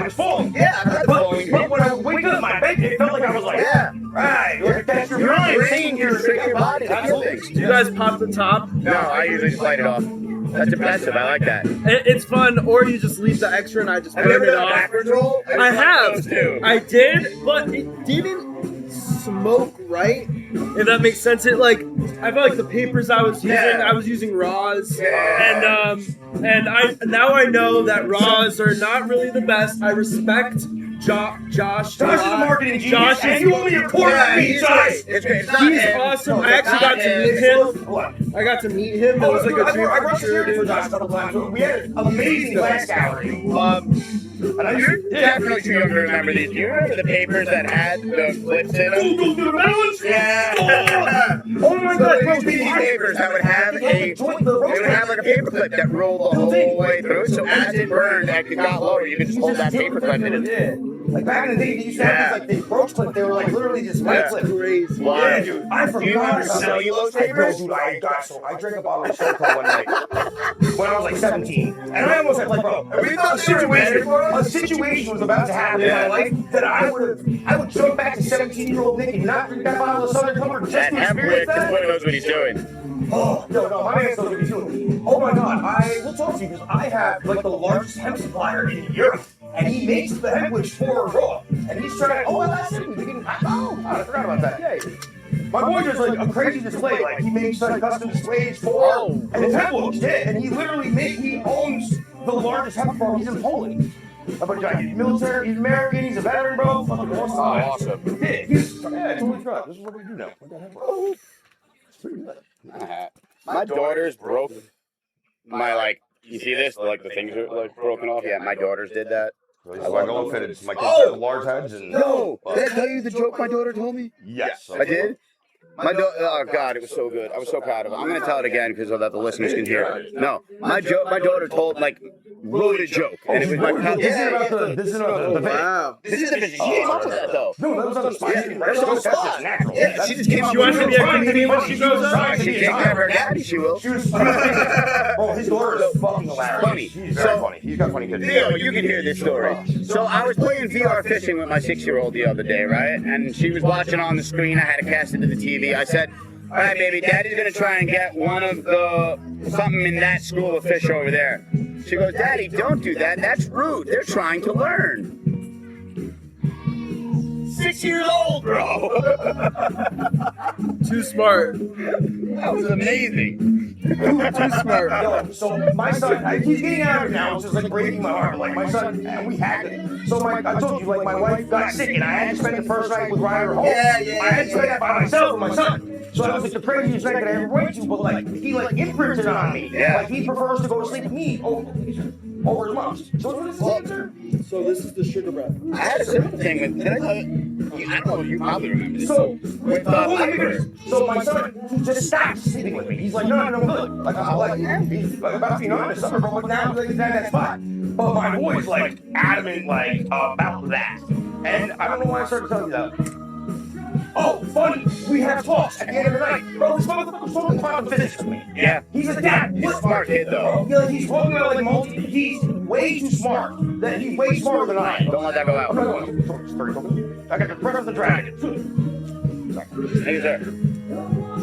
was falling. Yeah, that's falling. But when I would wake up, my bed, it felt like I was like, Yeah. right, that's your Your mind. brain can trick your body to feel things. You guys pop the top. No, I usually just light it off. That's impressive. I like that. It's fun, or you just leave the extra and I just Have you burn ever it done a off. backwards roll? I have. Those too. I did, but it didn't smoke right. If that makes sense. It like I felt like the papers I was using, Yeah. I was using raws, Yeah. and I know that raws are not really the best. I respect Josh. Josh is a marketing genius, Josh and is you owe me your quarter Yeah, piece, he's Josh. great. It's great. It's not He's him. awesome. No, I actually it's got not to meet him. him. What? I got to meet him. That was like a dream I come brought true, security for dude. Josh a couple times. We had an amazing glass gallery. And you're definitely too young to remember these. Do you remember the papers that had the clips in them? Yeah. Oh my So God, there bro, used to be these papers that would have like a paper clip that rolled the whole way through. So as it burned, as it got lower, you could just hold that paper clip in it. Yeah. Like back in the day, they used to have these, like the approach clip. They were like literally just white Yeah. clip. Crazy. Yeah, dude. I forgot. Do you remember about that. cellulose Bro, papers? dude, I drank a bottle of Soco one night when I was like 17, and I almost had like, bro, We thought a situation was about to happen in my life that I would jump back to 17-year-old Nick and not drink that bottle of Southern Comfort just That to Hemwick experience is that. what knows what he's doing. Oh, no, my man knows what he's doing. Oh my God, I will talk to you because I have like the largest hemp supplier in Europe, and he makes the hemp wicks for raw, and he's trying. Oh, that's it. I forgot about that. Yay. My boy does like a crazy display, like he makes like custom displays for, and it's hemp wicks, yeah, and he literally he owns the largest hemp farm. He's in Poland. But he's military, he's American, he's a veteran, bro. Fucking awesome. Awesome. Yeah, totally correct. This is what we do now. We got hemp farm. It's pretty good. My daughters broke my you see this? Like the things are like broken off. Yeah, my daughters did that. Really? So I go and fitted. My kids have large heads and. No! Did I tell you the joke my daughter told me? Yes. I did? My oh God, it was so good. I was so proud of it. I'm gonna tell it again because so that the listeners can hear it. No, my daughter told wrote a joke, and it was my. This is about the Wow. This is the vision. She came up with that though. No, that was on the spot. That's just natural. Yeah, she just came up She with wants to be a comedian when she grows up. She can't grab her daddy. She will. Oh, his daughter is fucking hilarious. Funny. She's very funny. He's got funny kids. Theo, you can hear this story. So I was playing VR fishing with my 6-year-old the other day, right? And she was watching on the screen. I had to cast it to the TV. I said, all right, baby, Daddy's going to try and get one of the something in that school of fish over there. She goes, Daddy, don't do that. That's rude. They're trying to learn. 6 years old, bro. Too smart. That was amazing. Too smart. Yo, so my son, he's getting out of it now. It's just like breaking my heart. Like my son, and we had it. So I told you, like my wife got sick, and I had to spend the first night with Ryder home. Yeah. I had to spend that by myself with my son. So I was like the craziest night that I ever went to, but like he imprinted on me. Yeah. Like he prefers to go to sleep with me over his mom's. So what is this answer? So this is the sugar breath. I had a similar thing with, did I tell you? I don't know if you probably remember this. So, With Piper. so my son, he just stopped sleeping with me. He's like, no, I'm good. Like, I'm like, he's about to be in the summer, but now he's at that spot. But my boy's like adamant, like, about that. And I don't know why I started telling you that. Oh, funny, we have talks at the end of the night. Bro, this motherfucker's talking quantum physics with me. Yeah. He's a dad. He's a smart kid, though. He's talking about he's way too smart. He's way smarter than I am. Don't let that go out. I'm not going. I got the breath of the dragon. Thank you, sir.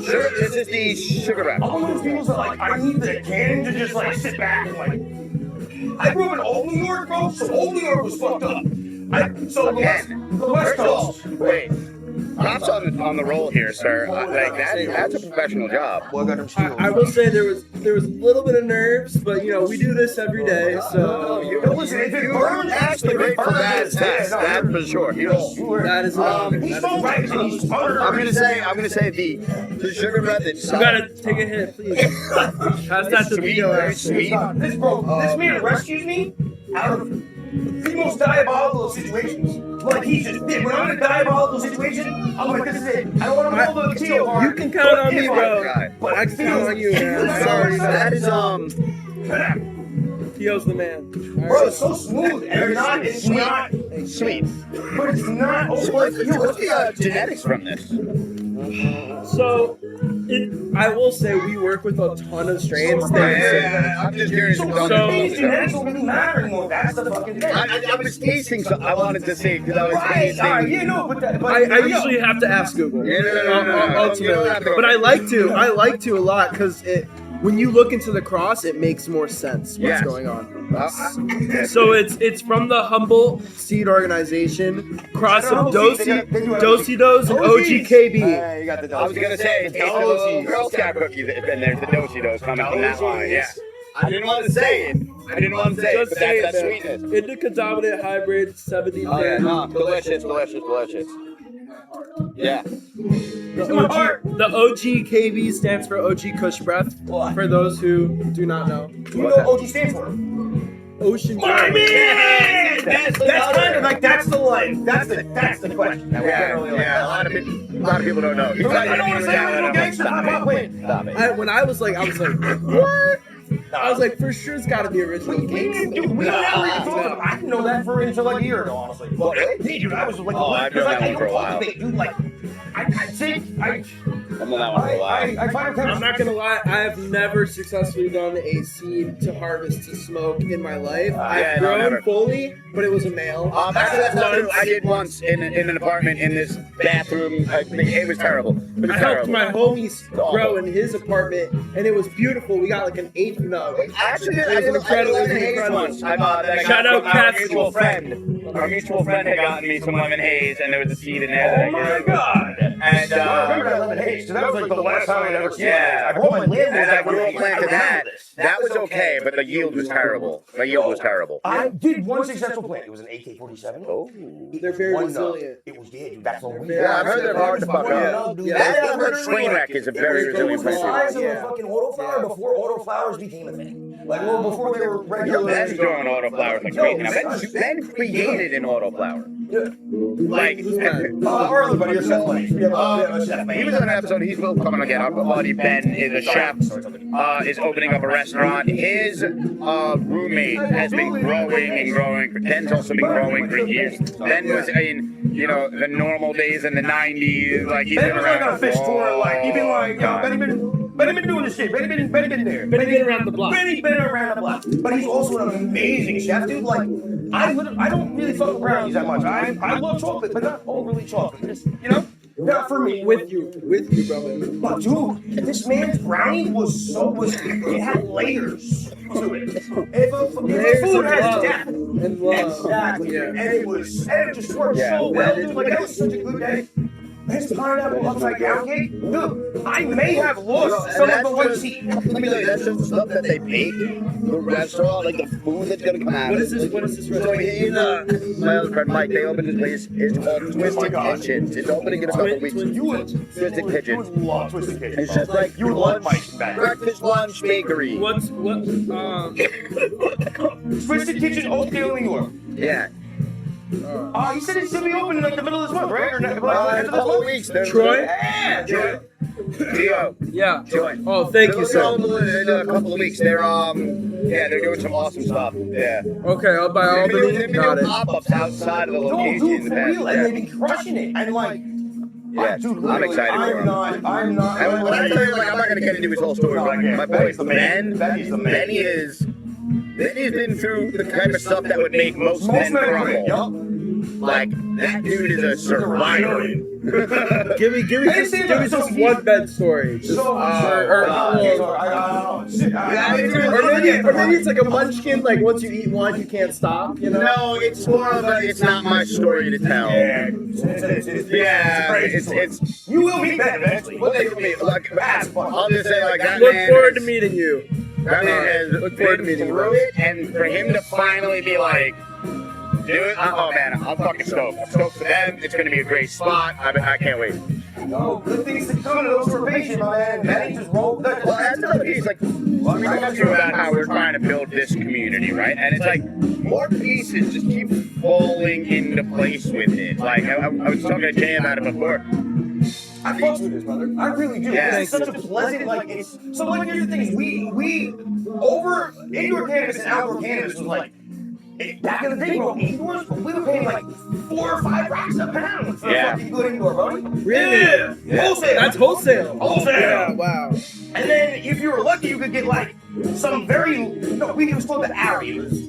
Sure, this is the sugar wrap. I'm one of those people that like I need the cannon to just like sit back and like. I grew up in Old New York, bro. So Old New York was fucked up. The West Coast. Wait. Props on the roll here, sir. That's a professional job. I will say there was a little bit of nerves, but we do this every day, so. Listen, if it burns, actually great for that test. That's for sure. That is he's so right. I'm gonna say the sugar breath that You gotta take a hit, please. How's that the video? Sweet. This man rescues me out of the most diabolical situations. Like he just did. When I'm in a diabolical situation, I'm like, this is it. I don't want to hold the Theo part. You can count on me, bro. But I can count on you, man. Sorry, that is Theo's the man. Bro, it's so smooth. And it's not sweet. But it's not. What's the genetics from this? So, I will say we work with a ton of strains. I'm just curious. Genetics don't really matter anymore. That's the fucking thing. I was tasting, so I wanted to see because I was tasting. I usually have to ask Google. Ultimately, but I like to a lot because when you look into the cross, it makes more sense what's going on. So it's from the Humble Seed Organization, cross of Dosidos and OGKB. You got the I was gonna say it's the little Girl Scout cookies, and there's the Dosidos coming from that line. Yeah. I didn't want to say it. But that's that sweetness. Indica dominant hybrid 70. Oh yeah, no, delicious. Yeah. The OGKB stands for OG Kush Breath. For those who do not know. You know what OG stands for? Ocean. My man! That's kind of like that's the life. That's the question. Yeah. A lot of people don't know. I don't want to say original gangster. Stop it. When I was like, what? I was like, for sure it's got to be original. We never even thought of it. I didn't know that until like a year ago, honestly. Hey, dude, I was like, I've known that one for a while. Dude, like, I think I'm on that one for a while. I'm not gonna lie, I have never successfully done a seed to harvest to smoke in my life. I've grown fully, but it was a male. That's not true. I did once in an apartment in this bathroom. It was terrible. I helped my homies grow in his apartment, and it was beautiful. We got like an 8th nug. Actually, I did lemon haze once. Shout out our mutual friend. Our mutual friend had gotten me some lemon haze, and there was a seed in there. Oh my god! And I remember that lemon haze. That was like the last time I'd ever seen it. Yeah, I brought my landlord. and I grew a plant of that. That was okay, but the yield was terrible. I did one successful plant. It was an AK-47. Oh, They're very resilient. It was dead, dude. That's all we yeah, I've heard they're hard to fuck up. That train wreck is a very resilient plant. It was the size plant. of a fucking autoflower before autoflowers became a thing. Like, well, before they were regular. Ben's growing autoflowers like crazy. Now, Ben created an autoflower. Yeah. Like, Our other buddy, Chef Mike. We have a Chef he Mike. was on an episode. He's coming again. Our buddy Ben is a chef. Is opening up a restaurant. His roommate has been growing and growing. Ben's also been growing for years. Ben was in, the normal days in the '90s. Like he's Ben been was like around on a fish tour. Like he's been like, yo, Benny been doing this shit. Benny been there. Benny been around the block. Benny been around the block. But he's also an amazing chef, dude. Like I don't really fuck with brownies that much. I love chocolate, but not overly chocolate. Just, not for me. With you, brother. But dude, this man's brownie it had layers to it. If a food has depth, And love. exactly, Yeah. and it just worked so well, dude. Like that was such a good day. His pineapple upside down cake, dude. I may have lost some of the white seat. Let me tell you, that's just the stuff that they bake. The restaurant, like the food that's gonna come out. What is this So restaurant? my other friend Mike, they opened this place. It's called Twisted Kitchens. It's opening in a couple of weeks. Twisted Kitchens. You would love Twisted Kitchen. It's just like you would love Mike's back. breakfast, lunch, bakery. Twisted Kitchen, Oakdale, New York. Yeah. He said it's gonna be open in like the middle of this month, right? Or In end a of this couple of month? weeks. Troy? Yeah. Gio. Yeah. Join. Oh, thank you, They'll sir. be open in a couple of weeks. They're they're doing some awesome stuff. Yeah. Okay, I'll buy all They've the been got doing it. pop-ups outside of the No, location. dude, in the for past. real, and Yeah. they've been crushing it. And like, Yeah, dude, I'm literally, excited for him. I'm not. And when I tell you, like, I'm not gonna get into his whole story, No, I but can't. my boy Benny's the man. Benny's been through the kind of stuff that would make most men men crumble. yup. Like, that dude is a survivor. Give me just one bed story. Just, So, or maybe it's like a munchkin. Like once you eat one, you can't stop. No, it's more of a, it's not my story to tell. Yeah, It's you will meet Ben eventually. what they me like. I'll just say like that. Look man forward to has- meeting you. That man has Look forward to been meeting you. through it, and for him to finally be like, do it. Oh man, I'm fucking stoked. I'm stoked for them. It's gonna be a great spot. I can't wait. No, good things to come to those who are patient, my man. Benny just rolled that. Well, that's another piece. Like, we talked to you about how we're trying to build this community, right? And it's like more pieces just keep falling into place with it. Like I was talking to Jay about it before. I fuck with this, brother. I really do. Yeah. It's such a pleasant, like, it's so. Like, here's the thing: is we over indoor cannabis and outdoor cannabis was like. Back in the day, bro, indoors, we were paying like $4 or $5 a pound for fucking good indoor, buddy. Really? Yeah. Wholesale. That's wholesale. Wholesale. Yeah, wow. And then if you were lucky, you could get like some it was called the Ari. It was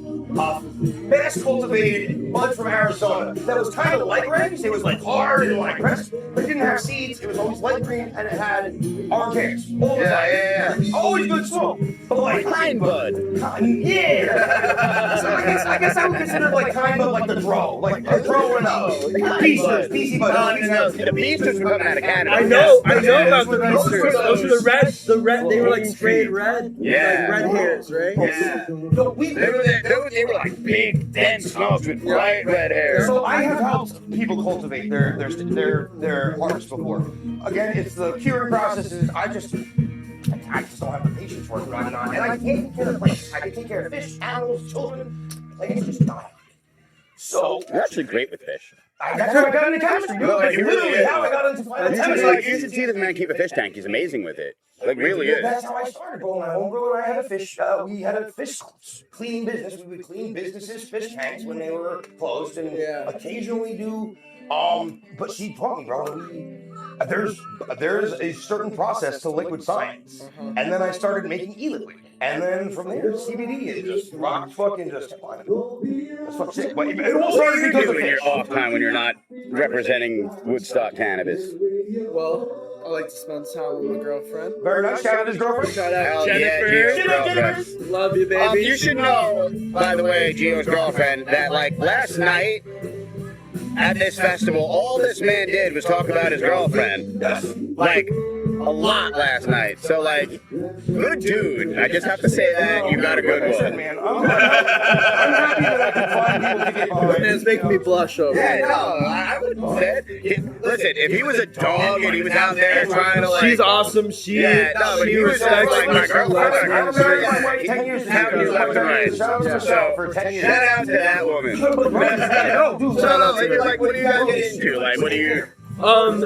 fast cultivated bud from Arizona that was kind of like Regs. It was like hard and like pressed, but it didn't have seeds. It was always light green and it had orange hairs. All the time. Yeah. Always good smoke. But like Pine bud. yeah. So I guess I would consider like kind of like the draw, like a drawing up. Beasters, BC bud. No, the beasters were coming out of Canada. I know about the Those beasters. were Those are the red. They were like sprayed red. Yeah. Like red hairs, right? Yeah. No, They were like big, dense smokes with bright red hair. So I have helped people cultivate their harvest before. Again, it's the curing processes. I just don't have the patience for it. And I can't take care of plants. I can take care of fish, animals, children. Like it's just not. So You're actually great with fish. that's how I got into chemistry. No, like, That's literally yeah. how I got into It's chemistry. like, you should see this man keep a fish tank. He's amazing with it. Like, really is. That's how I started, bro. My homegirl and I had a fish. We had a fish cleaning business. We would clean businesses' fish tanks when they were closed, and occasionally do. But she taught me, bro. There's a certain process to liquid science, and then I started making e-liquid, and then from there CBD is just rock fucking just. That's fucking sick. But it all What do started you because do of in your fish. off time when you're not representing Woodstock cannabis? Well, I like to spend time with my girlfriend. Very nice. Shout out his girlfriend. Shout out Hell yeah, Jennifer. Gio's Shout out girlfriend. Jennifer. Love you, baby. You should know, by the way, Gio's girlfriend, that like last night at this festival, all this man did was talk about his girlfriend. Yes. Like, lot last night. So like, good dude. I just have to say that you got a good one. Man, I'm happy that I can find people to get behind. It's making me blush over. Yeah, no, I would say, listen, if he was a dog and he was out there trying to like, She's awesome. She but he was respects like me. my She girlfriend. loves me. 10 years Left and right. for 10 years. Shout out to that woman. So like, what do you guys get into? Like, what do you?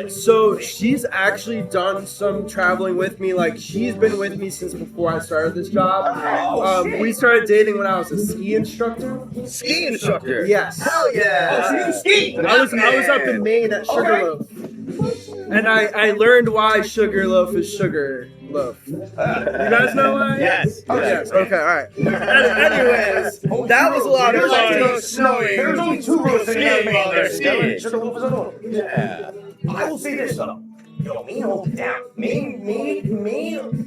So she's actually done some traveling with me. Like, she's been with me since before I started this job. We started dating when I was a ski instructor. Ski instructor. Yes. Hell yeah. Oh, so you ski? I was up in Maine at Sugarloaf. And I learned why Sugarloaf is Sugarloaf. You guys know why? Yes. Yes. Okay, alright. Anyways, that was a lot of fun. Snowing. There's only two roads in Skiing the while they're skiing. Sugarloaf is another one. Yeah. I will say this though. Yo, Maine holds it down. Maine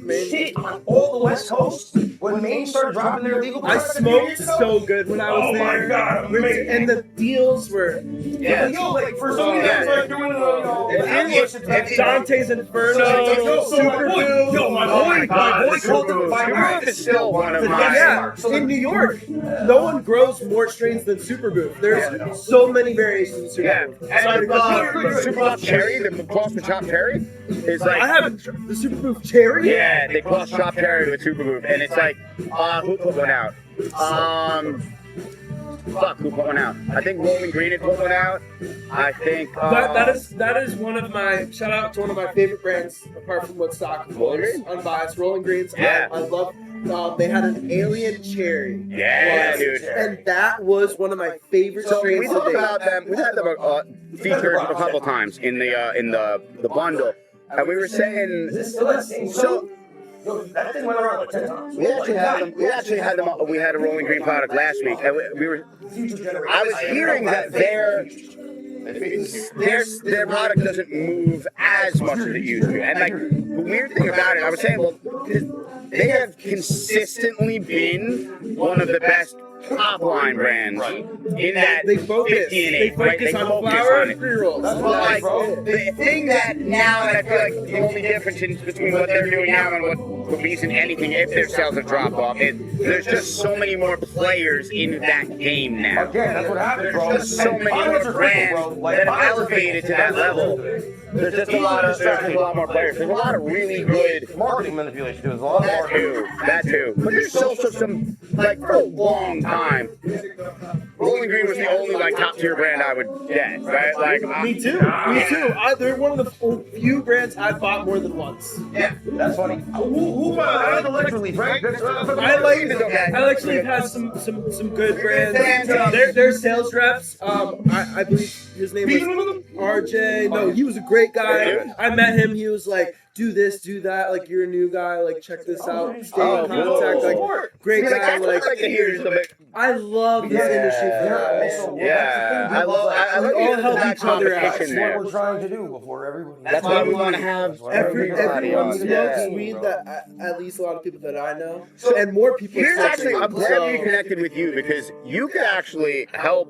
shit on all the West Coast. When Maine started dropping their legal I products smoked years ago, so good when I was oh there. my God, amazing. And the deals were Yeah, yo, like for somebody that's like doing Dante's Inferno, Super Bowl. Yo, my boy called them Superbooth is still one of my. Yeah, in New York, no one grows more strains than Superbooth. There's so many variations of Yeah, Superbooth. and Super Cherry, the cross with chopped cherry, is like. I haven't the Superbooth Cherry. Yeah, they cross chopped cherry with Superbooth, and it's like, who put one out? Fuck, who put one out? I think Rolling Green had put one out. I think. That is one of my shout out to one of my favorite brands apart from Woodstock. Rolling Green? Unbiased Rolling Greens. Yeah. I love. They had an alien cherry. Yeah, dude. And that was one of my favorite So strains we to talked date. about them. We had them featured a couple times in the bundle, and we were saying. So. that thing went around like 10 times. We actually had them. We had a Rolling Green product last week, and we were. I was hearing that their product doesn't move as much as it used to, and like the weird thing about it, I was saying, well, they have consistently been one of the best top line brands in that They focus. 50 and They 8, right? focus on flower on and it. pre-rolls. But like the thing that now, and I feel like the only difference between what they're doing now and what the reason anything, if their sales have dropped off, is there's just so many more players in that game now. Again, that's what happens, bro. There's just so many more brands that have elevated to that level. There's just a lot more players. There's a lot of really good Marketing manipulation too. There's a lot of marketing. that too. But there's also some, like, for a long time, Rolling Green was the only like top tier brand I would get, right? Like Me too. Me too. They're one of the few brands I've bought more than once. Yeah, That's funny. Who I like Electric Leaf, right? I actually have had some good brands. Their sales reps. I believe his name was RJ. No, he was a great guy. I met him. He was like, do this, do that. Like, you're a new guy. Like, check this out. Stay in contact. Like, great guy. Like, I love this industry for that. Yeah, I love We all help that each other out. competition That's what there. we're trying to do before everybody. That's why we want to have everybody Everyone on. smokes Yeah. weed that at least a lot of people that I know, and more people. Here's smoke actually, weed. I'm glad we connected with you because you could actually help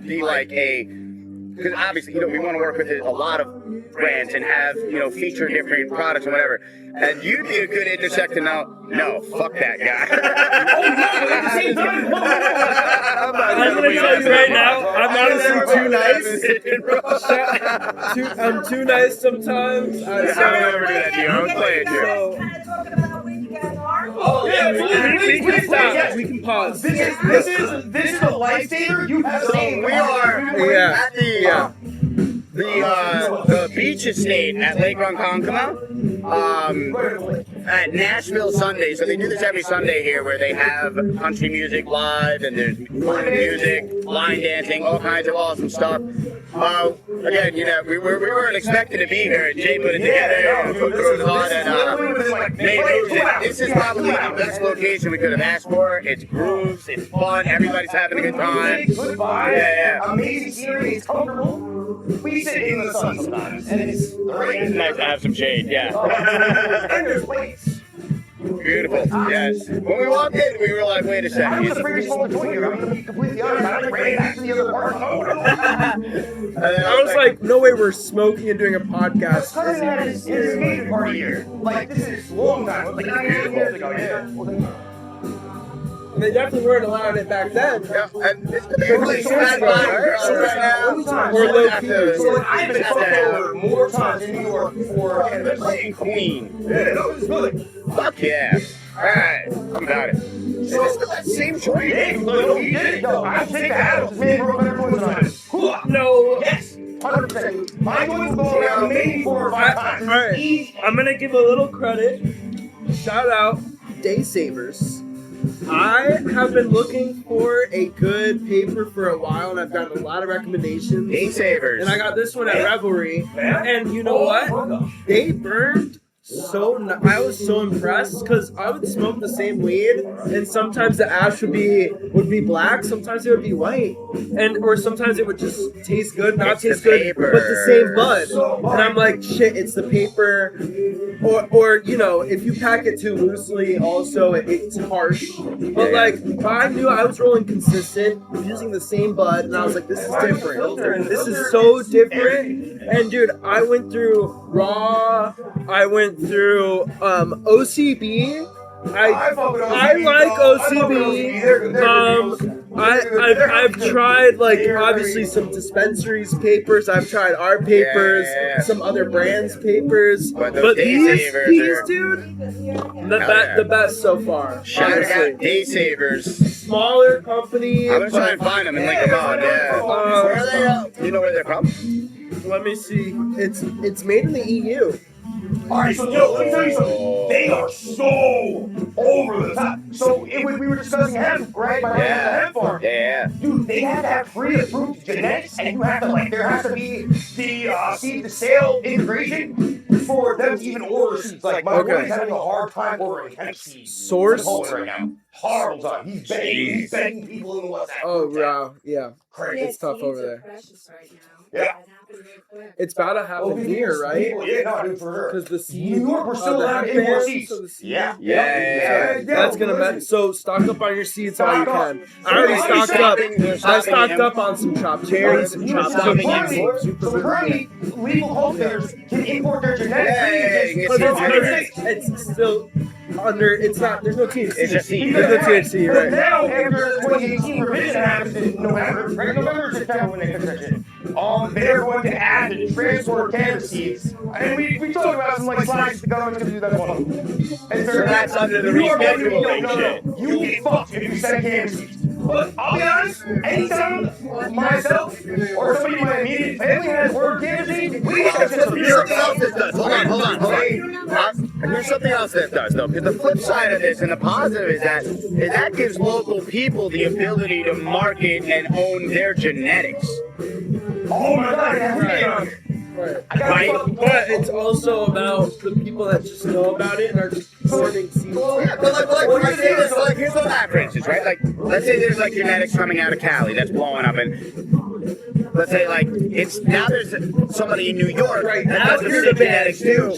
be like because obviously, we want to work with a lot of brands and have, feature different products and whatever. And you'd be a good intersect to know, no, fuck that guy. I'm gonna tell you right now, I'm honestly too nice. I'm too nice sometimes. I would never do that to you. I was playing you. So, Kind of talk about where you guys are. Oh yeah, we can stop. yes. We can pause. This is a lifesaver. You have So saved. we are Yeah. at the beach estate at Lake Ronkonkoma, at Nashville Sunday. So they do this every Sunday here, where they have country music live, and there's music, line dancing, all kinds of awesome stuff. Again, we weren't expecting to be here, and Jay put it together. Food was hot, and made moves. This is probably the best location we could have asked for. It's grooves, it's fun, everybody's having a good time. Good vibes. Yeah. Amazing scenery. It's comfortable. We sit in the sun sometimes, and it's great. It's nice to have some shade, yeah. And there's weights. Beautiful. Yes. When we walked in, we were like, wait a I second. was afraid to smoke a joint here. I'm going to be completely honest. I ran back to the other part. Oh, no. I was like, no way we're smoking and doing a podcast. Cousin had his engagement party here. Like, this is a long time. It was like 9 years ago, yeah. And they definitely weren't allowed it back then. Yeah, and it's the really bad girls right now. Or low key. So, like, I've been fucked over more times in New York for cannabis. Playing Queen. Yeah, no, it was good. Fuck yeah. Alright, I'm about it. Is this still that same joint? Yeah, no, he did it, though. I take the hat off. This man broke better points on it. No. Yes, 100%. My joints go around maybe 4 or 5 times. Alright, I'm gonna give a little credit. Shout out Day Savers. I have been looking for a good paper for a while, and I've gotten a lot of recommendations. Day Savers. And I got this one at Revelry, and you know what? They burned so. I was so impressed because I would smoke the same weed, and sometimes the ash would be black, sometimes it would be white, or sometimes it would just taste good, not It's the taste good, paper. but the same bud. And I'm like, shit, it's the paper. Or you know, if you pack it too loosely, also it's harsh. But like, I knew I was rolling consistent, using the same bud, and I was like, this is different. This is so different. And dude, I went through raw. I went through OCB. I like OCB. I've tried like obviously some dispensaries papers. I've tried our papers, some other brands papers, but these dude, the best so far. Shout out Day Savers. Smaller company. I'm gonna try and find them and link them on. Yeah. Where are they? You know where they're from? Let me see. It's made in the EU. Alright, so yo, let me tell you something. They are so over the top. So we were discussing hemp, right? My Yeah. the hemp farm. Yeah. Dude, they have to have pre-approved genetics, and you have to there has to be the seed to sale integration for them to even order seeds. Like my boy's having a hard time ordering hemp seeds. Sourced right now. Horrible time. He's begging people in the WhatsApp. Oh wow, yeah. Crazy. It's tough over there. Precious right now. Yeah. That happened real quick. It's about to happen here, right? Yeah, no, dude, for sure. Because the seed, New York, we're still allowed to import seeds. Yeah. That's gonna matter. So stock up on your seeds all you can. I already stocked up. I stocked up on some chopped cherries, some chopped So currently, legal wholesalers can import their genetics. It's still under. It's not. There's no THC. It's just seed. There's no THC, But right? now, after 2018 revision happens in November, right? November, September when they fix that shit. They're going to add the transport cannabis seeds. And we talked about some like slides the government's going to do that one. And so that's under the rescheduling shit. You get fucked if you send cannabis seeds. But I'll be honest, anytime myself or somebody in my immediate family has word cannabis seeds, we got just a Here's something else this does. Hold on. Here's something else that does, though, because the flip side of this and the positive is that gives local people the ability to market and own their genetics. Oh my god, that's Right. But it's also about the people that just know about it and are just hoarding seeds. Yeah, but like when I say this, like here's what that, for instance, right? Like, let's say there's like genetics coming out of Cali that's blowing up, and let's say like it's now there's somebody in New York that does the same genetics too.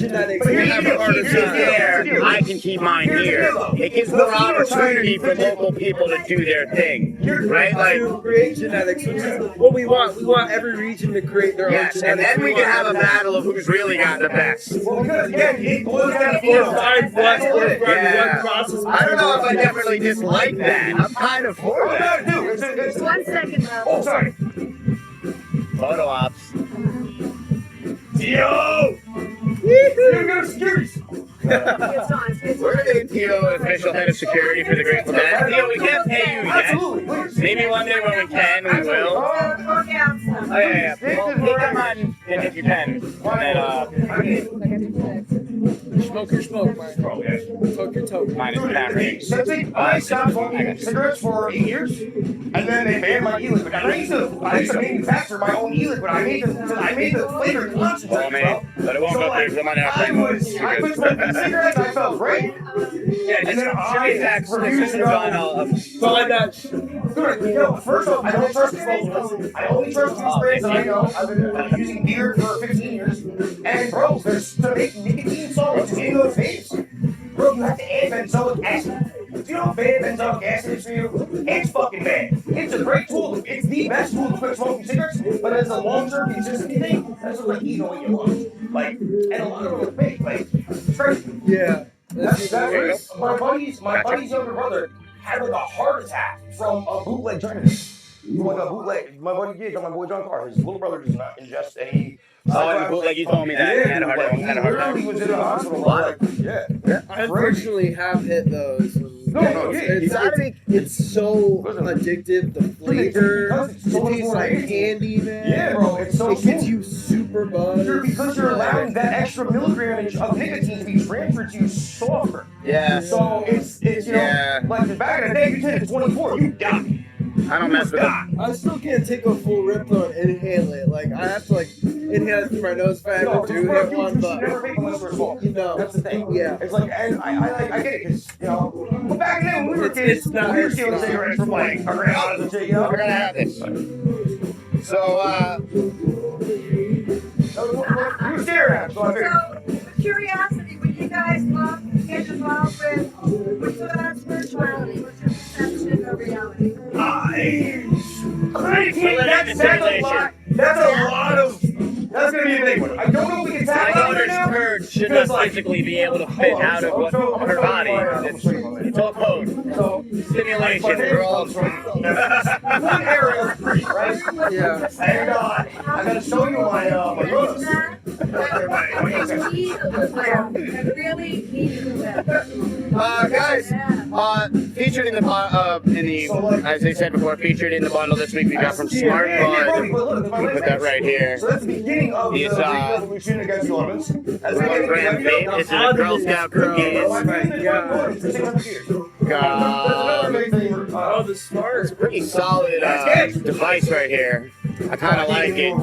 But you have an artisan there. I can keep mine here. It gives more opportunity for local people to do their thing, right? Like To create genetics, which is what we want. We want every region to create their own yes, genetics. and then we can have a battle of who's really got the best. Well, because again, it boils down to Or find what Yeah. process. I don't know if I definitely dislike that. I'm kind of for that. It's 1 second though. oh, sorry. Photo ops. Yo! You're gonna security. It's on. It's We're the ATO official head of security for the Grateful Dead. Theo, we can't pay you yet. Absolutely, please. Maybe one day when we can, we will. Look out some. Oh, yeah. Well, take that on if you can. And Smoke your smoke, man. Smoke your toke. mine is Cameron. I stopped smoking cigarettes for 8 years, and then they banned my e-liquid. And I used to manufacture my own e-liquid. I made the flavored concentrate. Oh, man. But it won't go through. Come on out. I quit smoking cigarettes. I felt great. Yeah, And then just tax refused to go. Find that. Dude, you know, first off, I don't trust disposables. I only trust these brands that I know. I've been using beer for 15 years. And bro, there's to make nicotine salts in those vapes. Bro, you have to add benzoic acid. Do you know how bad benzoic acid is for you? It's fucking bad. It's a great tool. It's the best tool to quit smoking cigarettes, but as a long-term consistency thing, that's just like eating away your lungs. Like, and a lot of them are fake. Like, it's crazy. Yeah. That's my buddy's younger brother had like a heart attack from a bootleg joint. Like a bootleg. My buddy did on my boy John Carr. His little brother does not ingest any. Bootleg, you told me that. Yeah, Had a heart attack. He was in the hospital. What? Yeah. I unfortunately have hit those. It's so addictive. The flavor, it tastes like candy, man. Yeah, bro, it's so It gets you super buzzed. Because you're allowing that extra milligrammage of nicotine to be transferred to you softer. Yeah. So it's you know, like back in the day, you take 24, you die. I don't mess with it. I still can't take a full rip though and inhale it. Like I have to like inhale it through my nose if I ever do hit one, but you know, that's the thing. Yeah. It's like, and I get it because you know, but back then when we were kids, we were stealing cigarettes from like our grandmas and shit. You know, We're gonna have this. So you were staring at, so I figured. So, curiosity, would you guys love to get involved with that spirituality? What's your perception of reality? That's gonna be a big one. I don't know if we can tackle that right now. Purge should not physically be able to fit out of her body. It's all code. So, Stimulation. We're all one area of free, right? yeah. And I gotta show you my brothers. Really need to do that. Guys, featured in the as I said before, featured in the bundle this week we got from Smart Bud. We put that right here. So that's the beginning of the revolution against the Ottomans. 1 gram vape. This is a Girl Scout cookies. Oh, the Smart. Pretty solid device right here. I kind of like it.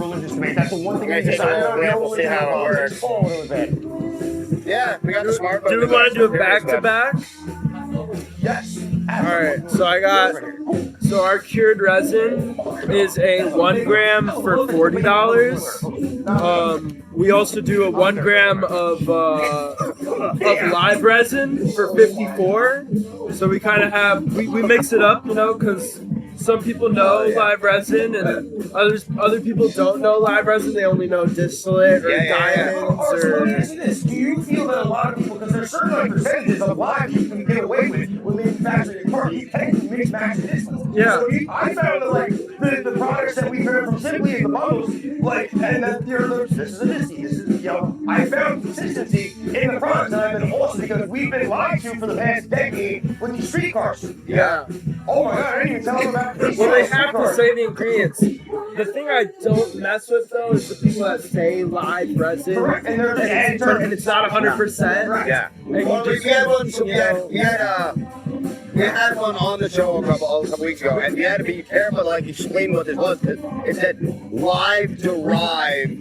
That's the one thing I'm gonna take a little rip. We'll see how it works. Yeah, we got the Smart Bud. Do we want to do it back to back? Yes. Alright, so our cured resin is a 1 gram for $40. We also do a 1 gram of live resin for $54. So we kind of have, we mix it up, you know, because some people know live resin and other people don't know live resin. They only know distillate or diamonds So let me ask you this. Do you feel that a lot of people, because there's certain percentages of live you can get away with manufacturing part, you technically manufacture distillate. Yeah. So I found that like the products that we heard from Simply in the bundles, like, and that this is a distillate, this is, you know, I found consistency in the products, and I've been awesome because we've been lied to for the past decade with these street cars. Yeah. Oh my god, I didn't even tell them about these. Well, they have to say the ingredients. The thing I don't mess with though is the people that say live resin, Correct. And they're and it's not 100%. Right. Yeah. And Well, you we had one. just, you know, We had one on the show a couple weeks ago, and you had to be careful, like explain what this was. It said live derived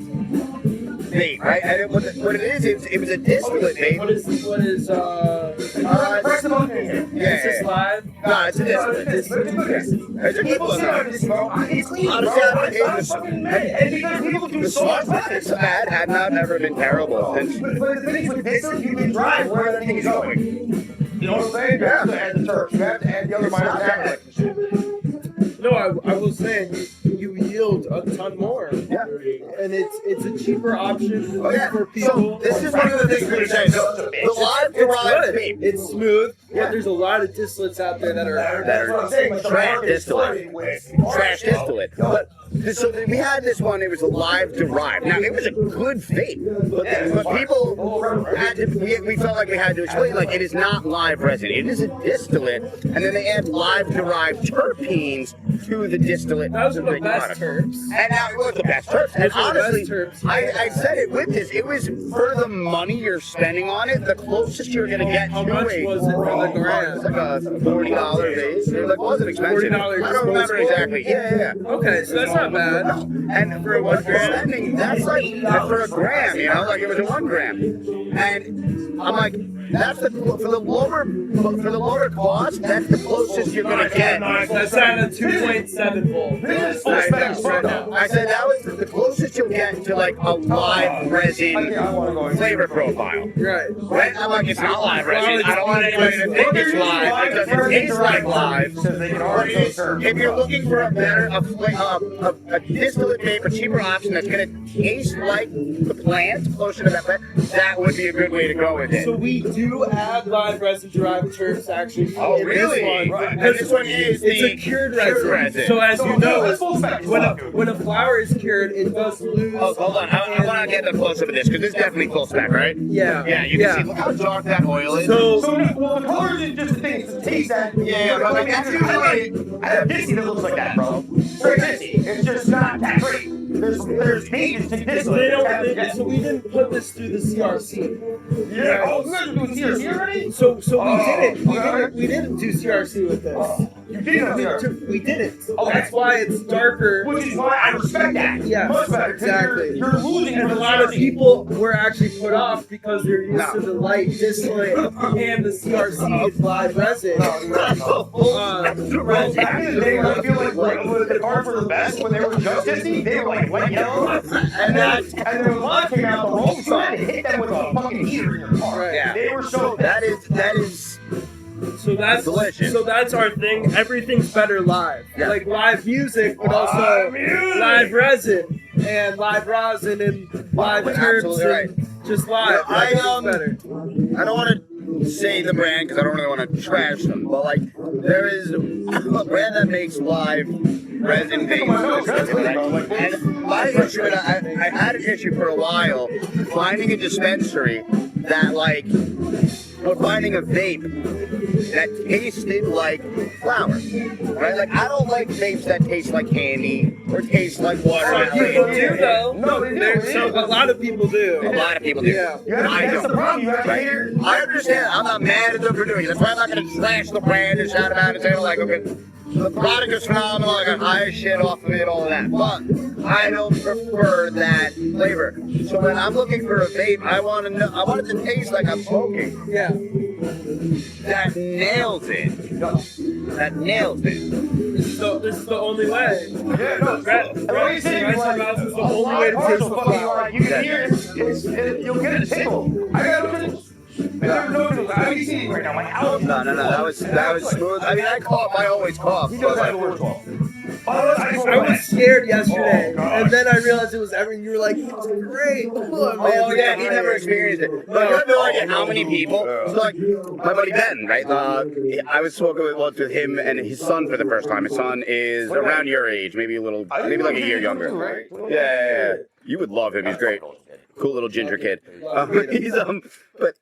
vape, right? And what it is, it was a distillate vape. What is Press the button in here. Is this live? No, it's a distillate. It's a good People one. say it's bro. It's clean, bro. Honestly, It's not fucking mad. And because people do The so much Smart Bud ad had not ever been terrible. But the thing is with distillate, you can drive where that thing is going. You know what I'm saying? You have to add the turps. You have to add the other minor catalytic shit. No, I was saying you yield a ton more. Yeah. And it's a cheaper option Oh, yeah. for people. So this is one of the things we were saying. So the live derived vape. It's smooth, Yeah. but there's a lot of distillates out there that are That's what I'm saying. Like, the trash market is distillate. flooded with Trash distillate. But so we had this one. It was a live derived. Now it was a good vape, but people had to. We felt like we had to explain like it is not live resin. It is a distillate, and then they add live derived terpenes to the distillate. those are the drink best product. terps. And now it was the best terps. And Those are the honestly, best terps. I said it with this. It was for the money you're spending on it. The closest you're gonna get How to much a was it for the gram? It's like a $40 base. It wasn't expensive. $40 I don't remember exactly. Yeah. Okay, so that's not bad. And for 1 gram, spending, that's like for a gram, you know, like it was a 1 gram. And I'm like, that's the for the lower cost. That's the closest you're gonna get. That's at a 2.7 volt. This is full specs right now. I said that was the closest closest you'll get to like a live resin flavor profile. Right. Right? I'm like, it's not live resin. I don't want anybody to think it's live. It doesn't taste like live. But if you're looking for a better, a distillate vape, a cheaper option that's going to taste like the plant, closer to that plant, that would be a good way to go with it. So we do add live resin derived terps actually. Oh, in really? This one. Right. And this one is it's the a cured resin. So as you know, when a flower is cured, it does lose. Oh, hold on. I want to get a close up of this because this is definitely full spec, right? Yeah. Yeah, you can see. Look how dark that oil is. So the color is just a thing. It's a taste that. Yeah, but like that's usually. I have a Dixie that looks like that, bro. Very Dixie. It's just not that great. There's pages to this. So we didn't put this through the CRC. Yeah. Oh, you guys are doing CRC already? So we didn't do CRC with this. You didn't. We didn't. Okay. That's why it's darker. Which is why I respect that. Yeah, much better. exactly. You're losing, and a lot of people were actually put off because they're used to the light distillate and the CRC is live resin. Back in the day, I feel like the cards were the best when they were just Disney. They were like light yellow, and then when mine came out, the wrong side hit them with a fucking heater in your car. Yeah. They were so. That is. So that's delicious. So that's our thing. Everything's better live. Yeah. Like live music, but also live resin and live rosin and live terps and just live. Everything's better. I don't want to say the brand because I don't really want to trash them, but like there is a brand that makes live resin things. And my issue, and I had an issue for a while, finding a dispensary that like, or finding a vape that tasted like flour, right? Like I don't like vapes that taste like candy or taste like watermelon. Some people do though. No, they do. So a lot of people do. A lot of people do. Yeah. I That's the don't. problem. You have to hear. I understand. I'm not mad at them for doing it. That's why I'm not going to trash the brand and shout about it and say, like, okay, the product is phenomenal. I got high shit off of it, all of that. But I don't prefer that flavor. So when I'm looking for a vape, I want it to taste like I'm smoking. Yeah. That nails it. That nails it. This is the only way. Yeah, no, Resin rosin is the only way to taste the flower. You can hear it. You'll get a tickle. I got a I be seeing right now. My house. No. That was smooth. I mean, I always cough. He does have the word cough. I was scared yesterday, and then I realized it was everything. You were like, "It's great." Oh yeah, he never experienced it. But you have no idea how many people. So like my buddy Ben, right? I was smoking with him and his son for the first time. His son is around your age, maybe like a year younger. Yeah. You would love him. He's great. Cool little ginger kid. But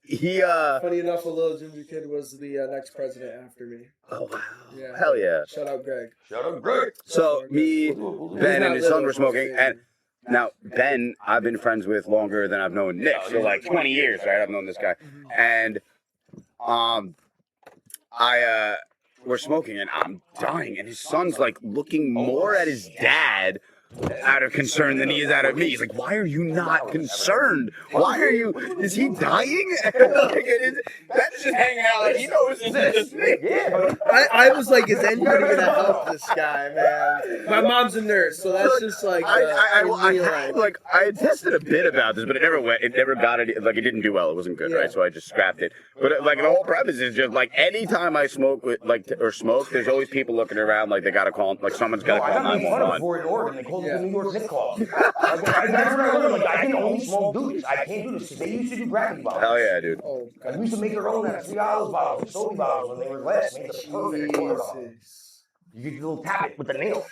he. Funny enough, a little ginger kid was the next president after me. Oh wow! Yeah. Hell yeah! Shout out Greg. So me, Ben, and his son were smoking, and now Ben, I've been friends with longer than I've known Nick. So like 20 years, right? I've known this guy, and we're smoking, and I'm dying, and his son's like looking more at his dad out of concern than he is out of me. He's like, why are you not concerned? Why are you, is he dying? Ben's just hanging out like he knows this is just me. Yeah. I was like, is anybody gonna help this guy, man? My mom's a nurse, so that's just like I tested a bit about this, but it never went. It never got it. Like it didn't do well. It wasn't good, right? So I just scrapped it. But like the whole premise is just like anytime I smoke with or smoke, there's always people looking around like they gotta call, like someone's gotta call 911. Before in Oregon, they called the New York Hip Club. I can only smoke dudes. I can't do this because they used to do gravity bottles. Hell yeah, dude. We used to make our own out of $3 bottles and soda bottles when they were glass. Made the perfect water bottle. You could little tap it with the nail.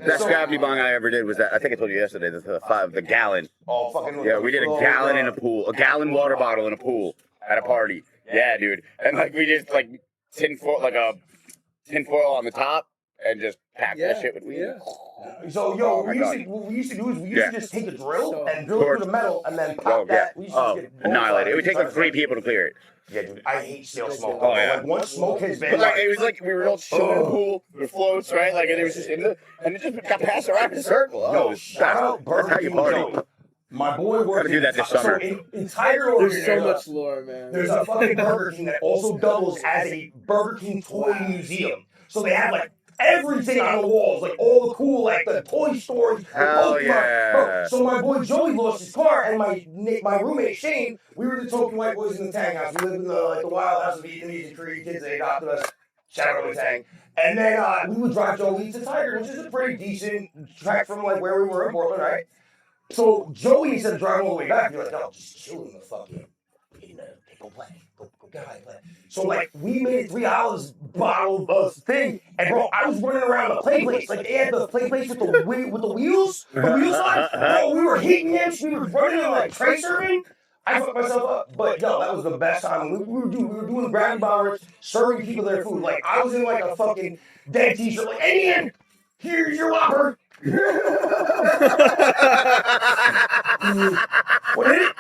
Best gravity bong I ever did was that. I think I told you yesterday. The gallon. Oh fucking. Yeah, we did a gallon in a pool. A gallon water bottle in a pool at a party. Yeah, dude. And like we just like tinfoil on the top and just pack that shit with weed. Yeah. So what we used to do is we used to just take a drill and drill through the metal and then pop that. We used to get annihilate it. It would take like 3 people to clear it. Yeah, dude, I hate stale smoke. Oh yeah. Like once smoke has been. But like it was like we were all chilling in the pool, the floats, right? Like and it was just and it just got passed around in a circle. Yo, shout out Burger King Joe. My boy works. Gotta do that this summer. So in Tiger Oregon, There's so much lore, man. There's a fucking Burger King that also doubles as a Burger King toy museum. So they have like everything on the walls, like all the cool, like the Toy Story, the Hell Pokemon. yeah. Bro, so my boy Joey lost his car, and my roommate Shane, we were the token white boys in the Tang house. We lived in the Wild House of Vietnamese and Korean kids. They adopted us. Shout out to the Tang. And then we would drive Joey to Tiger, which is a pretty decent trek from like where we were in Portland, right? So Joey, instead of driving all the way back, you're like, no, just chill in the fucking, go play. Go get high, play. So like, we made $3 bottle of thing, and bro, I was running around the play place. Like, they had the play place with the wheels, the wheel slides. Bro, we were hitting them, we were running in like tray serving. I fucked myself up, but yo, that was the best time. We were doing the gravity bombers, serving people their food. Like, I was in like a fucking dead t-shirt, like, hey Ian, here's your Whopper. What is it?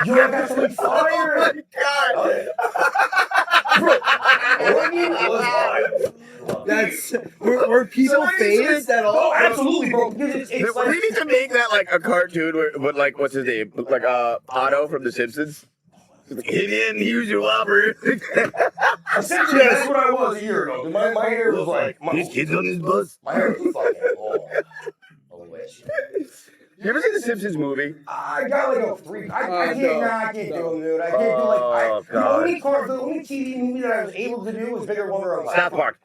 Yo, I got something fire! Oh my god! Bro, onion was fire. That's were people phased at all? Oh, absolutely, bro. Because it's like, We need to make that like a cartoon with like what's his name? Like Otto from The Simpsons. Idiot, use your Whopper. essentially, that's what I was a year ago. Dude. My hair was like, These kids on this bus. my hair was fucking You ever seen The Simpsons movie? I got like a 3. I can't do them, dude. I can't do Oh, the God. the only TV movie that I was able to do was Bigger Wonder on South Park.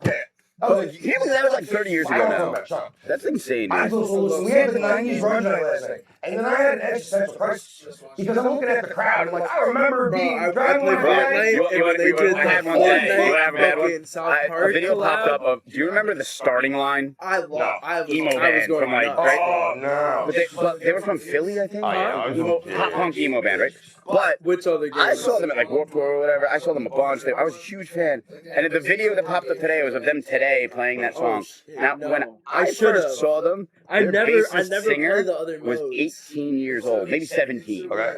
I was like, That was like 30 years I ago don't know now. about Chuck. That's insane, I man. so listen, we had the 90s run night last night, and then I had an existential crisis because I'm looking at the crowd and like I remember being I driving played my Fortnite, and when they did I had the one today. You Fortnite have a bad one? fucking South Park A video popped collab, up of, do you remember the starting line? I was Emo I was band going from like, nuts. right? Oh no! But they were from Philly, I think. Oh, yeah, Pop punk emo band, right? But Which other game? I saw them at like Warped Tour or whatever. I saw them a bunch. I was a huge fan. And the video that popped up today was of them today playing that song. Now, when I first saw them, I their never bassist singer played the other was modes. 18 years old, maybe 17. Okay.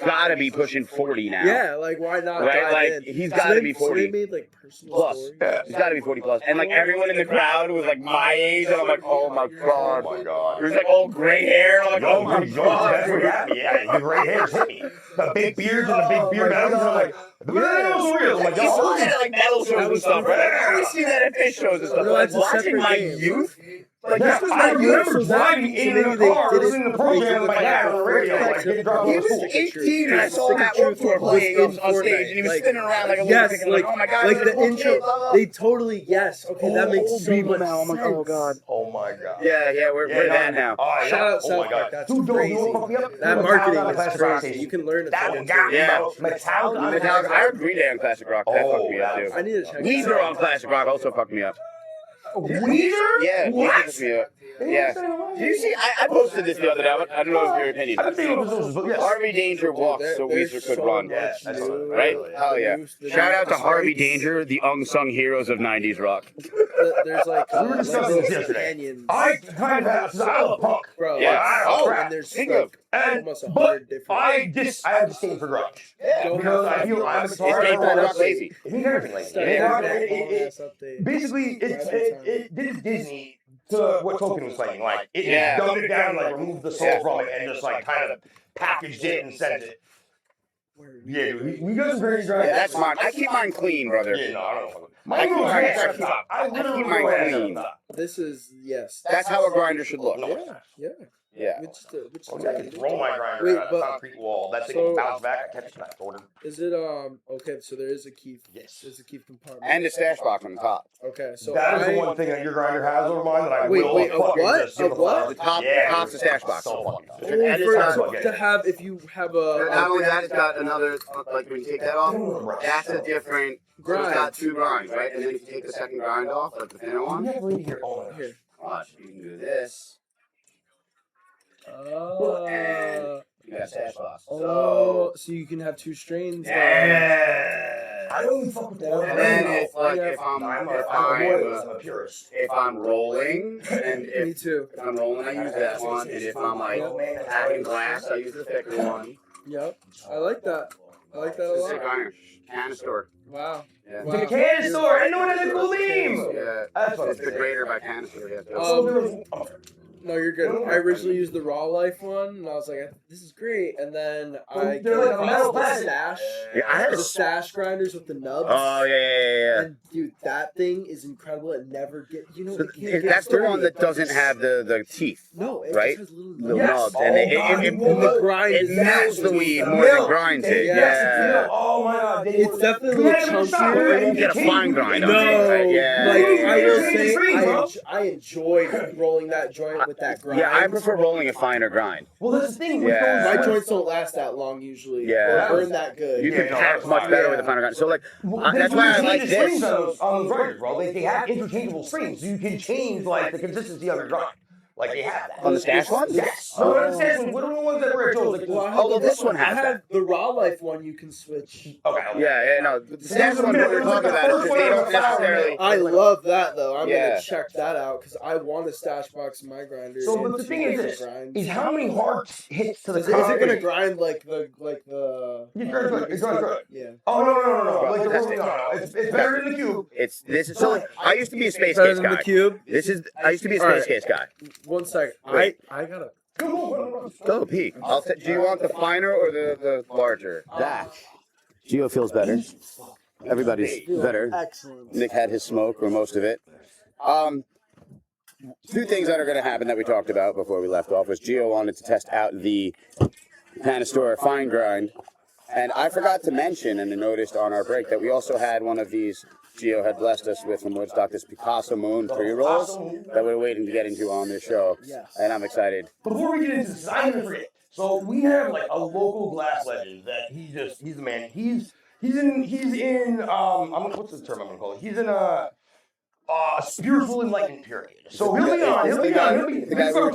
Gotta be pushing 40 now. Yeah, like why not? Right, dive like, in? he's So gotta they- be so 40 they made like personal plus. stories. He's gotta be 40 plus. And like everyone in the crowd was like my age, and I'm like, oh my god. Oh my god. There's like all gray hair, and I'm like, oh my god. That's what happened. Yeah, the gray hairs hit me. The big beards and the big beard bellies. And I'm like, the millennials are real. I'm like, You saw yo, that at like metal shows and stuff, right? I always see that at fish shows and stuff. No, Like it's a watching separate my game. youth. Like yeah, this was I my remember youth. driving in maybe the they car, did it- listening to the program with my dad on the radio, like getting dropped He off was school. 18 and I saw him at Warped Tour playing on stage, and he was spinning around like a lunatic. Yes, And like, oh my god, like look at the cool intro, kid, blah, blah. they totally Okay, that makes so people much now. I'm sense. like, oh god. Oh my god. Yeah, we're that now. Oh, yeah. Shout out Oh South my god. Park, that's Dude, crazy. you know what fucked me up? That Metallica marketing on is Classic Rock crazy. Station. You can learn a That ton. one got me, Yeah. bro. Metallica on Metallica, I heard Green Day on Classic Rock. That fucked me up too. I need to check Weezer that out. on Classic Rock also fucked me up. Weezer? Yeah, Weezer What? fucked me up. Yeah. Did you see? I posted this the other day. I don't know if your opinion. I think it was, but yes. Harvey Danger walks so There's Weezer could so run. Yeah, much that's new, Right? Hell yeah. the Shout out to new Harvey sites. Danger, the unsung heroes of 90s rock. There's like We were discussing this yesterday. canyons, I kind of have, because I love punk. bro. Yeah. I Oh, crap. and there's think like of- And, almost but 100 different. I have disdain for grunge. Yeah. Because I feel I'm a It's guitar. made player. rock lazy. It means everything lazy. Stuff Yeah. like that, It- long-ass update. Basically, it did Disney to what Tolkien was playing. Like, it Yeah. dumbed it down, like, removed the soul Yeah. from it, and just, like, kind of packaged it and sent it. Yeah, dude, we got some crazy grunge. Yeah, that's mine. I keep mine clean, brother. Yeah, no, I don't know. I Mine keep goes mine hands at the clean. top. I literally keep mine go hands at clean. the top. This is yes. That's how a grinder should look. Yeah. Yeah. Which I can throw my grinder Wait, at a but- concrete wall. That thing so- will bounce back. I catch it back order. Is it okay? So there is a key. Yes. There's a key compartment. And a stash box on the top. Okay, so That is I, the one thing that your grinder has over mine that I Wait, will wait, a fucking what? just give A the what? flowers. The top- Yeah, the top's dude. a stash box. So fucking Oh, good. And it's for, got- to have if you have a Not only that, it's got another, like when you take that off, that's a different, so it's got two grinds, right? And then if you take the second grind off, like the thinner You one, never even hear oh my here. watch, you can do this, Oh. and you got a stash box. Oh, so you can have two strains. Yeah. I don't even fuck with that. And then if, like, if I'm I'm a purist. if I'm rolling, and Me if too. I'm rolling, I use that one, and if I'm like packing glass, I use the thicker one. Yep. I like that. I like that a It's a lot. sick iron. Canister. Wow. Yeah. The can store. I know what a cool name. Yeah. That's what It's the grater by canister. Yeah. Oh, So there was. No, you're good. I originally used the Raw Life one, and I was like, "This is great." And then I They're like a metal the plastic. stash. Yeah, I had the stash grinders with the nubs. Oh yeah. And dude, that thing is incredible. It never get So it can't that's get the one dirty. that doesn't have the teeth. No, it right? just has Little Yes. nubs, Oh, and God, it the grind it is melts the weed more than grinds it. Yeah. Oh my God. It's definitely a little chunkier. You get a fine grind on No, it, right? Yeah. like I will Yeah. say, I enjoyed rolling that joint with that grind. Yeah, I prefer rolling a finer grind. Well, that's the thing. Yeah. My joints don't last that long usually. Yeah. Or burn that good. You can no, pack that's much fine. better with a finer grind. So like, that's why I like this. On those grinders, bro. They have interchangeable strings, so you can change like the consistency of your grind. Like they have that. On the stash ones? Yes. No, no, the stash ones. What are the ones that were at Joe's? Like, Although this one I has have that. the Raw Life one you can switch. Okay. Yeah, no. The stash ones that we're talking about is just they don't necessarily. I love that though. I'm Yeah. gonna check that out because I want a stash box in my grinder. So, and but the thing is two this: grinds. is how many hard hits to the Is it gonna concrete? grind like the It grinds good. It grinds good. Yeah. Oh no! Like it's better than the cube. This is so. Like, I used to be a space Better case than the guy. cube. I used to be a space case guy. One second. Wait. I gotta. Go, Pete. Do you want the finer or the larger? That. Gio feels better. Everybody's better. Excellent. Nick had his smoke, or most of it. Two things that are going to happen that we talked about before we left off was Gio wanted to test out the Panastora fine grind. And I forgot to mention, and I noticed on our break, that we also had one of these Gio had blessed us with from Woodstock, this Picasso Moon pre-rolls that we're waiting to get into on this show. Yes. And I'm excited. Before we get into this, I'm gonna forget. So we have like a local glass legend that he's the man. He's in what's the term I'm gonna call it? He's in a spiritual enlightenment period. So he'll be on. This is what we're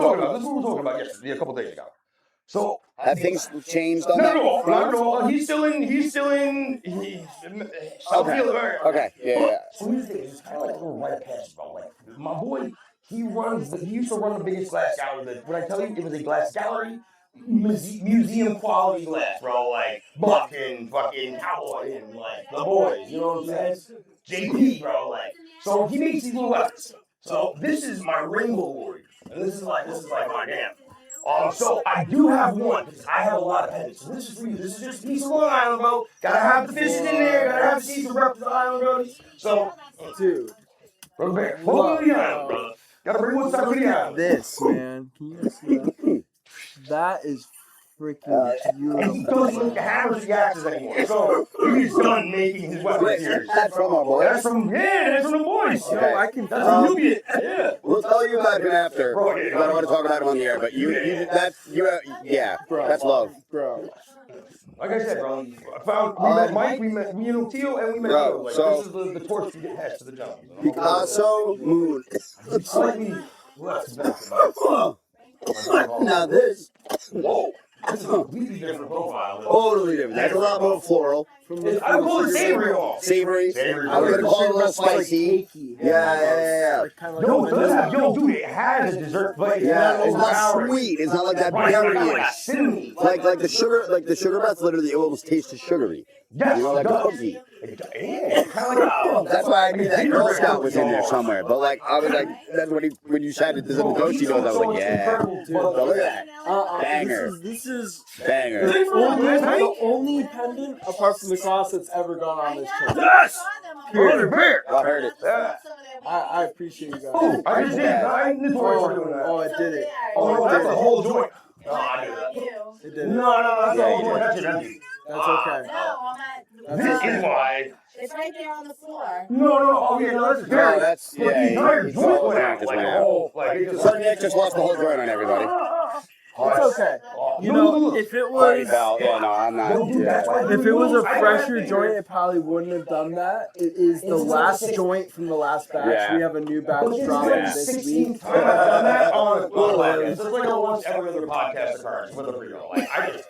talking about yesterday, a couple days ago. So Have things changed on not that? at all. Not at all. He's still in. Okay. Yeah. So here's the thing. It's kind of like a little rite of passage, bro. Like my boy, he used to run the biggest glass gallery. When I tell you, it was a glass gallery, museum quality glass, bro. Like Buck and fucking Cowboy and like the boys. You know what I'm saying? JP, bro. Like so, he makes these little weapons. So this is my Rainbow Warrior, and this is like my damn. So I do have one because I have a lot of pendants. So this is for you. This is just a piece of Long Island, bro. Gotta have the fishes in there. Gotta have the seeds to represent the island, bro. So, Dude. Brother Bear, welcome to the island, brother. Gotta bring Woodstock to the island. This, man. Can you guys see that? That is freaking And he beautiful. doesn't make the hammers and axes anymore. So he's done making his weapons here. That's from our boy. That's from the boys. Okay. I can. That's from Nubian. Yeah. We'll tell you about him after. Bro, I don't want to talk about him on the air, but that's love. Bro. Like I said, bro, we met Mike, we met Tio, and we met Bro, Joe. Like, so- this is the torch we get passed to the jump. Picasso Moon. Slightly less. Now this. Whoa. That's a completely different profile. Totally different. That's a lot more floral. I would call it savory off. Savory. Savory. I was going to call it a little spicy. Yeah. Dude, it has a dessert flavor. Yeah, it's not sweet. It's not like that berry. Cinnamon. Like the sugar breath literally almost tastes sugary. Yes, You know, like it a does. cookie. Yeah, kind of like That's why I knew that Girl Scout was in there somewhere. But like, I was like, that's when you said it, this is the ghost nose. I was like, yeah. So look at that. Banger. This is Banger. the only pendant apart from the cross that's ever gone on this trip. yes. Brother Bear. I heard it. I appreciate you guys. Oh, I just did. I didn't for doing that. Oh, it did it. Oh, that's a whole joint. No, I did it. It did it. No, that's a Yeah, whole you joint. did. That's it. Empty. That's okay. No, I'm not. This is why. It's right there on the floor. No. Oh, yeah, no, that's very. No, that's, But the entire he's joint all went out. just Like, went a out. whole, like, it just. Sir Nick just lost the whole joint on everybody. It's okay. You know, if it Party was foul. Yeah, no, I'm not. Yeah. if it was a fresher joint, it probably wouldn't have done that. It is the last joint from the last batch. Yeah. We have a new batch But this is dropping like this 16 week. times I've done that on a podcast. It's like a once every other podcast occurrence with a real. Like, I just,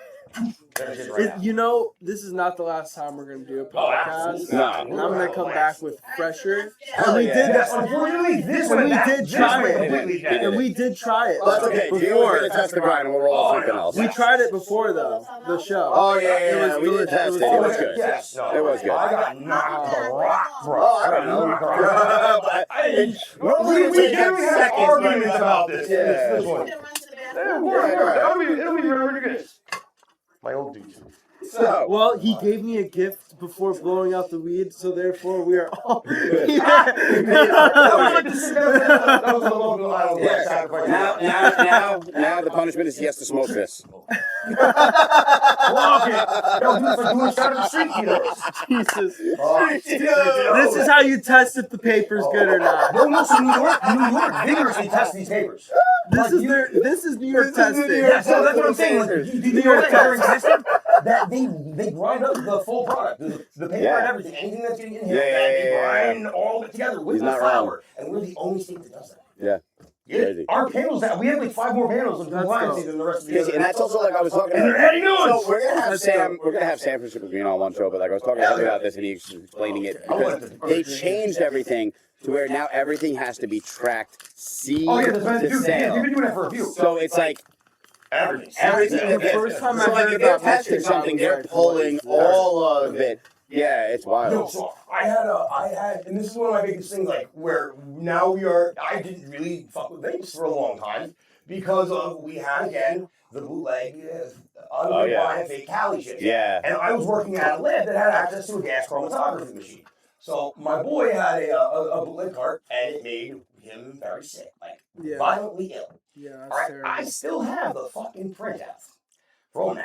You know, this is not the last time we're gonna do a podcast. No. And I'm gonna come back with fresher. Hell And we yeah. did Yes, that. unfortunately, this And went we back. did try This went it. completely dead. And we did try it. Well, that's okay. Gio's Before. gonna test the grind and we'll roll something else. We tried it before though, the show. Oh yeah, It was we did delicious. test it. It Oh, was good. Yes, no, It was good. I got knocked the rock, bro. Oh, I don't know. Normally We we generally have arguments about this. Yeah. This one. It'll be really good. My old dude. So, Well, he gave me a gift before blowing out the weed, so therefore we are all. That was like the that was the local Isle yeah. sacrifice. Now the punishment is he has to smoke this. Walk it. Yo, dude, it's like doing a shot of the street killers. Jesus. Oh. This is how you test if the paper's good or not. No, so New York vigorously tests these papers. This is New York testing. Yeah, so that's what I'm saying. Like, you New know York that during testing, that they grind up the full product, the paper Yeah. and everything, anything that's getting in here, Yeah, that they yeah. grind all of it together with He's the not flour, wrong. and we're the only state that does that. Yeah. Yeah, Crazy. our panels, we have like 5 more panels of That's compliance dope. than the rest of the Crazy. And that's also like I was talking And about. they're adding new ones. So we're gonna have That's Sam. dope. We're gonna have Sam from Super Green on one show, but like I was talking to him about this, and he was explaining it because they changed everything to where now everything has to be tracked seed Oh yeah, that's right. to Dude, sale. they've been doing that for a few. So it's like everything. The first time So I like heard if they're about that testing shit, something, I was they're like, pulling all of it. Yeah, it's Yo, wild. so I had, and this is one of my biggest things, like, where now I didn't really fuck with vapes for a long time, because we had, again, the bootleg, unrefined fake Cali shit. Yeah. And I was working at a lab that had access to a gas chromatography machine. So my boy had a bootleg cart, and it made him very sick, like, violently ill. Yeah, All that's right, terrible. I still have the fucking printout from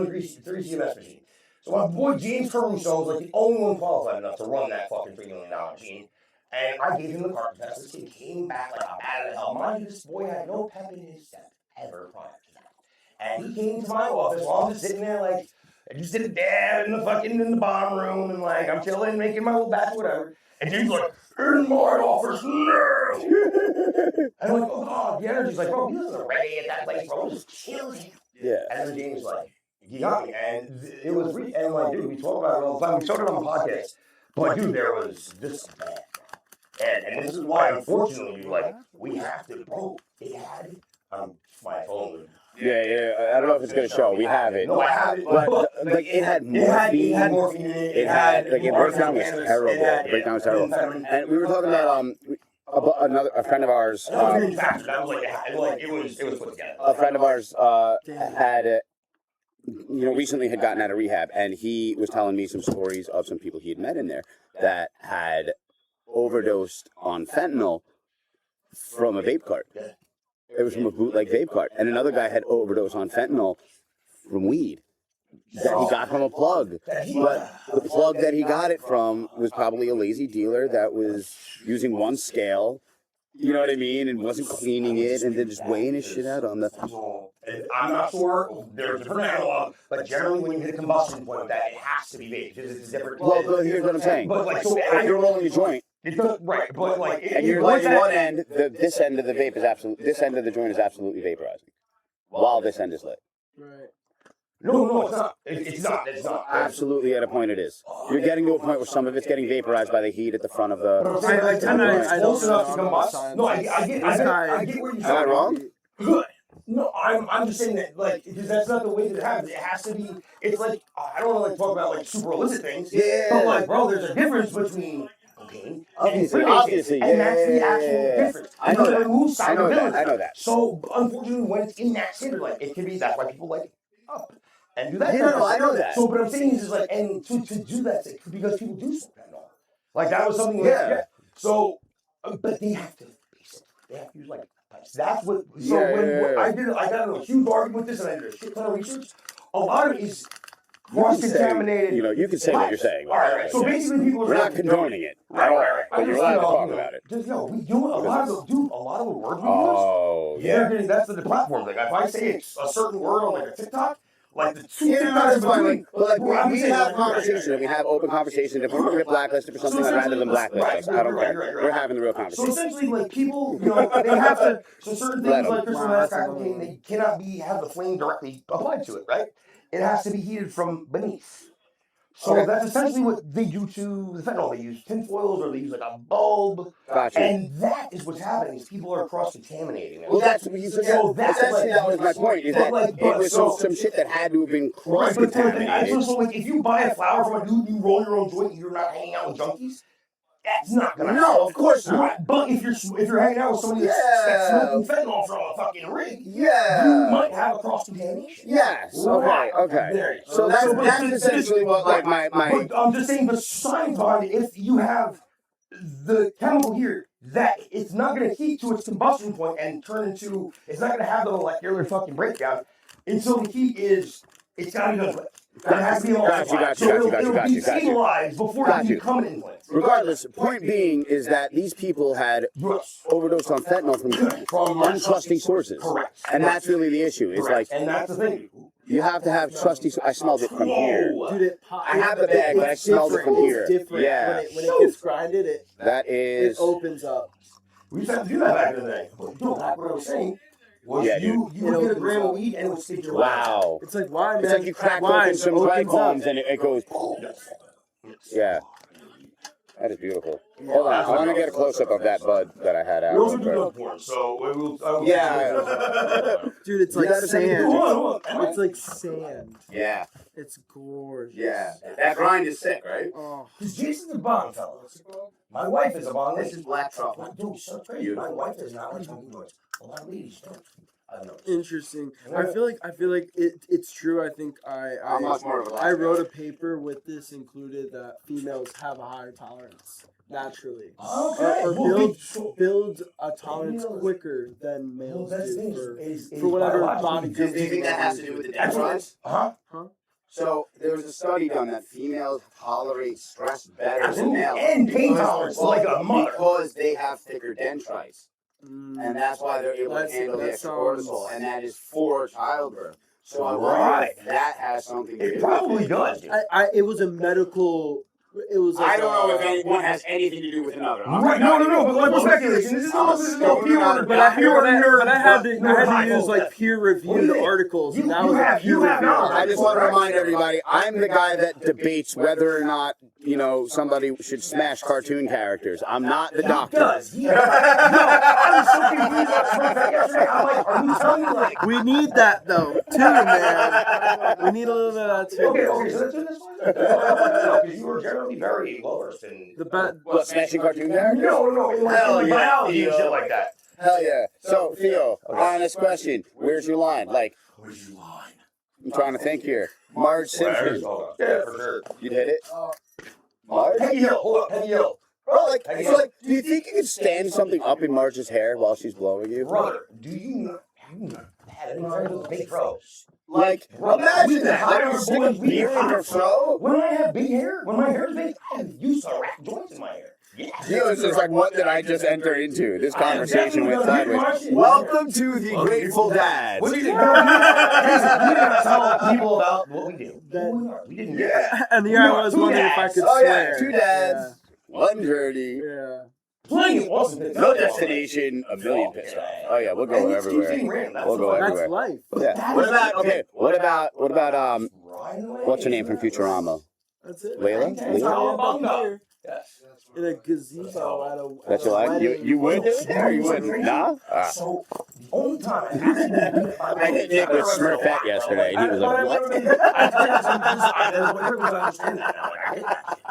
the 3CMS machine. So my boy James Caruso was like the only one qualified enough to run that fucking $3 million machine. And I gave him the cart test. This kid came back like a bat out of hell. Mind you, this boy had no pep in his step ever prior to that. And he came to my office while I'm just sitting there like, I just did a dab in the bomb room, and like I'm chilling, making my little batch, whatever. And James like, in my office now. And I'm like, oh god, the energy's like, bro, he wasn't ready at that place, bro. Just chill him. Yeah. And then James like, he got me, and it was and like, dude, we talk about it all the time. We started on the podcast, but dude, there was this bad, and this is why, unfortunately, like, we have to, bro. It had my phone. Yeah. I don't know if it's gonna show. We have it. No, I have it. But like it had morphine. It had morphine in it. It had like the breakdown was terrible. The breakdown was terrible. And we were talking about a friend of ours. That was like it was put together. A friend of ours had, recently had gotten out of rehab, and he was telling me some stories of some people he had met in there that had overdosed on fentanyl from a vape cart. It was from a bootleg vape cart. And another guy had overdosed on fentanyl from weed that he got from a plug. But the plug that he got it from was probably a lazy dealer that was using one scale, you know what I mean, and wasn't cleaning it and then just weighing his shit out on the... I'm not sure. There's different analog, but generally when you hit a combustion point, that it has to be vape because it's different. Well, but here's what I'm saying. But like, so if you're rolling a joint, it does, right? But like, and you're lighting one end, this end of the vape is this end of the joint is absolutely vaporizing, while this end is lit. Right. No, it's not. It's not. Absolutely, at a point it is. You're getting to a point where some of it's getting vaporized by the heat at the front of the. I close enough to don't combust. No, I get where you're Am I wrong? No, I'm just saying that, like, because that's not the way that it happens. It has to be. It's like, I don't want to like talk about like super illicit things. Yeah. But like, bro, there's a difference between cocaine Obviously, and that's the actual difference. I know that. Remove I know that. So unfortunately, when it's in that standard, like, it can be. That's why people like up and do that. Yeah, no, I know that. So, but I'm saying is like, and to do that because people do smoke that all. Like that was something. Yeah. So, but they have to base it. They have to use like. That's what. So when I got into a huge argument with this, and I did a shit ton of research. A lot of it is cross-contaminated. You can say what you're saying. All right. So basically, people are we're not condoning it. Right. But you're allowed to talk about it. Just we do a lot of the words we use. Yeah. That's the platform. Like if I say it's a certain word on like a TikTok. Like the two that's fine. But like we have conversation, we have open conversation. If we're going to get blacklisted for something, I'd rather than blacklist us. I don't care. We're having the real conversation. So essentially, like people, they have to. So certain things like crystal mass cocaine, they cannot have the flame directly applied to it, right? it has to be heated from beneath. So that's essentially what they do to the fentanyl. They use tinfoils or they use like a bulb. Gotcha. And that is what's happening. Is people are cross-contaminating it. Well, that's what you forget. So that's essentially that was my point. Is that it was some shit that had to have been cross-contaminated. So like, if you buy a flower from a dude, you roll your own joint, and you're not hanging out with junkies. That's not gonna happen. No, of course not. Right. But if you're hanging out with somebody that's smoking fentanyl from a fucking rig, you might have a cross contamination. Yes. Okay. So that's essentially what like my. But I'm just saying the science behind it. If you have the chemical here, that it's not gonna heat to its combustion point and turn into. It's not gonna have the molecular fucking breakdown until the heat is. It's gotta be done with. That has to be emulsified. So it'll be stabilized before it can become an implant. Regardless, point being is that these people had overdosed on fentanyl from untrusting sources. Correct. And that's really the issue. It's like, and that's the thing. You have to have trusty. I smelled it from here. Dude, I have the bag, but I smelled it from here. It's different. Yeah. When it gets grinded, it opens up. We used to have to do that back in the day. But what I was saying. You would get a gram of weed and it would stick your wow. It's like wine, man. It's like you crack open some dry palms and it goes. Yeah. That is beautiful. Hold on, I want to get a close up of that bud that I had out. We also do dog porn, so dude, it's like sand. It's like sand. Yeah. It's gorgeous. Yeah. That grind is sick, right? Oh. Because Jason's a bong fella. My wife is a bong. This is black truffle. Dude, so crazy. My wife does not like smoking joints. A lot of ladies don't. Interesting. I feel like it's true. I think I wrote a paper with this included that females have a higher tolerance naturally, or build a tolerance quicker than males do for whatever body. Do you think that has to do with the dendrites? Huh? So there was a study done that females tolerate stress better than males, and pain tolerance like a mother because they have thicker dendrites. And that's why they're able to handle the extra cortisol, and that is for childbirth. So I wonder if that has something to do with it. It probably does. It was a medical. It was. Like I don't know if one has anything to do with another. Right? No. But like speculation. This is no pure. But I had to use like peer-reviewed articles. And that was a peer-reviewed. I just want to remind everybody, I'm the guy that debates whether or not somebody should smash cartoon characters. I'm not the doctor. No, I was so confused yesterday. I'm like, are you telling me like we need that though too, man? We need a little bit of that too. Okay. So that's this one. Because you were generally very well versed in what, smashing cartoon characters? No. In like biology and shit like that. Hell yeah. So Theo, honest question: where's your line? Like, where's your line? I'm trying to think here. Marge Simpson. Yeah, for sure. You'd hit it. Marge. Peggy Hill. Hold up, Peggy Hill. Bro, do you think you could stand something up in Marge's hair while she's blowing you? Brother, do you not have any friends with big froze? Like, imagine that. I don't stick a beer in her fro. When I have big hair, when my hair is big, I used to wrap joints in my hair. Yeah. This is like, what did I just enter into? This conversation went sideways. Welcome to the Grateful Dads. We didn't tell people about what we do. We didn't. Yeah. And here I was wondering if I could swear. 2 dads, 1 journey. Yeah. Plenty of awesome. No destination, a million pissed off. Oh yeah, we'll go everywhere. We'll go everywhere. That's life. Yeah. What about what's her name from Futurama? That's it. Layla? Yes. In a gazebo at a. That's your line? You would do it there? You wouldn't? Nah? So, the only time I hit Nick with Smurfette yesterday, and he was like, what?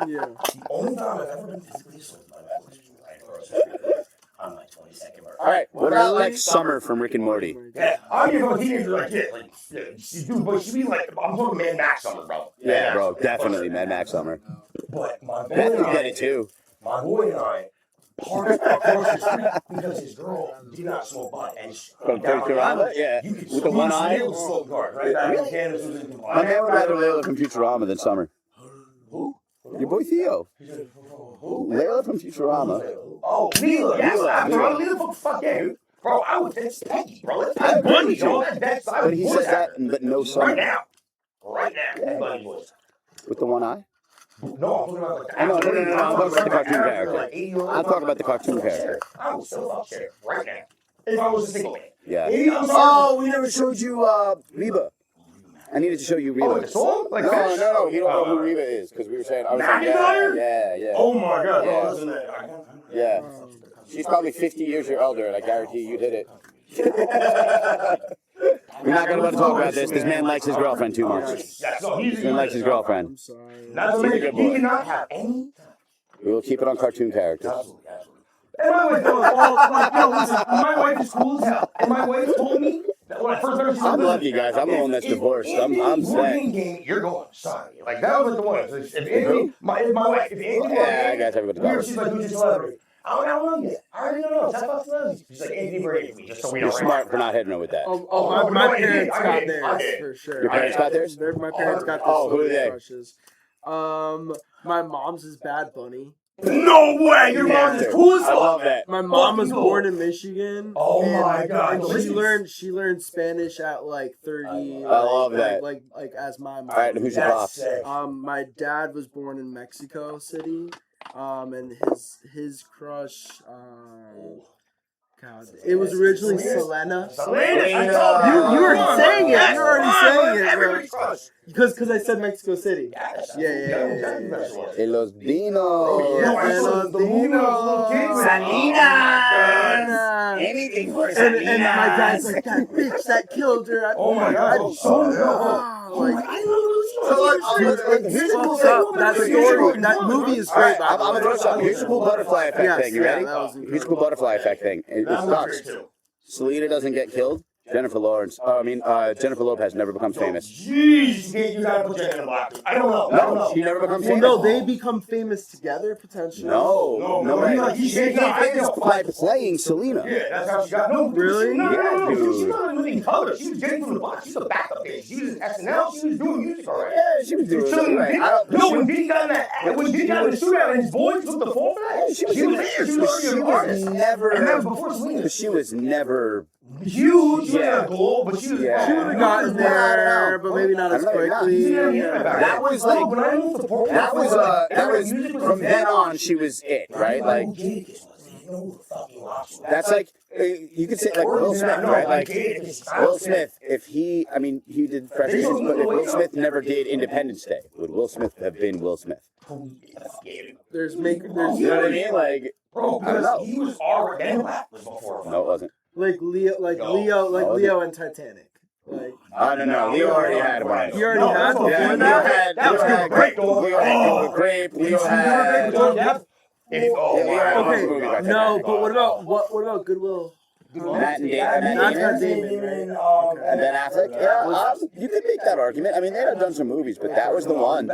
Yeah. The only time I've ever been physically assaulted by that was right across the street on my 22nd birthday. Alright, what about like Summer from Rick and Morty? Yeah, I'm here from a teenager like this. Like, dude, but she be like, I'm talking Mad Max Summer, bro. Yeah, bro, definitely Mad Max Summer. But my boy Beth and would get it too. My boy and I parked across the street because his girl did not smoke bud. And From Futurama? Yeah. With the one eye? Smoke guard, right? My man would rather Layla from Futurama than Summer. Who? Your boy Theo. Layla from Futurama. Oh, Leela. Yes, Leela. Fuck yeah. Bro, I would take Peggy, bro. I'm Bunny, But he said that, but no Summer. Right now. Bunny boys. With the one eye? No, I'm talking about like No, I'm talking about the cartoon character. I'm talking about the cartoon character. I would still fuck share right now. If I was a single man. Yeah. Oh, we never showed you Reba. I needed to show you Reba. Oh, the song? Like no, Fish? no, you don't know who Reba is because we were saying I was like, yeah. Oh my God! Yeah. Listen to that. Yeah. She's probably 50 years your elder, and I guarantee you'd hit it. We're not going to talk about this. This man likes his girlfriend too much. Yeah, no, This man likes his girlfriend. I'm sorry. Not to mention, he did not have any. We will keep it on cartoon characters. Absolutely. And my wife goes, listen, my wife is cool as hell. And my wife told me that when I first met her, she said, I'm lucky, guys. I'm the one that's divorced. I'm sad. You're going, sorry. Like, that was the one. If Anthony, my wife, if Anthony, Yeah, I guys have a good she's like, who's your celebrity? I don't know yet. I already don't know. Tell about celebrities. She's like, Anthony Brady, just so we know. You're smart for not hitting her with that. My parents got theirs for sure. Your parents got theirs? My parents got who are they? crushes. My mom's is Bad Bunny. No way! Your mom is cool as I love that. My mom was born in Michigan. Oh my God! And she learned Spanish at like 30. I love that. Like as my mom. All right, who's your pops? My dad was born in Mexico City. And his crush. God, it was originally Selena. You were saying it. You're already saying it, bro. Because I said Mexico City. Yeah. En los Dinos. Salina. Anything for And my dad's like, that bitch that killed her. Oh my God. That story, that movie is great. I'm gonna throw something. Here's a cool butterfly effect thing. You ready? That was Here's a cool butterfly effect thing. It sucks. Selena doesn't get killed. Jennifer Lopez never becomes famous. Jeez, you gotta put your hand in the black. I don't know. No, she never becomes famous. No, they become famous together potentially. No. She became famous by playing Selena. Yeah, that's how she got. No, really? No, dude. She's not in living color. She was getting from the block. She's a backup bitch. She was in SNL. She was doing music already. Yeah, she was doing it. Right. When Diddy got in the shootout and his boys took the fall for that, she was there. She was already an artist. And that was before Selena. She was never huge. She had a goal, but she was. She would have gotten there, but maybe not as quickly. That was like when I moved to Portland. that was from then on. She was it, right? Like that's like you could say like Will Smith, right? Like Will Smith, if he did Fresh Prince, but if Will Smith never did Independence Day, would Will Smith have been Will Smith? There's you know what I mean? Like bro, because he was already before. No, it wasn't. Like Leo and Titanic. Like no. Leo already had one. He already had one. That was great. Leo had Grape. Leo had. Okay. No, but what about Goodwill? Matt and Damon. And Ben Affleck. Yeah, you could make that argument. I mean, they'd have done some movies, but that was the one.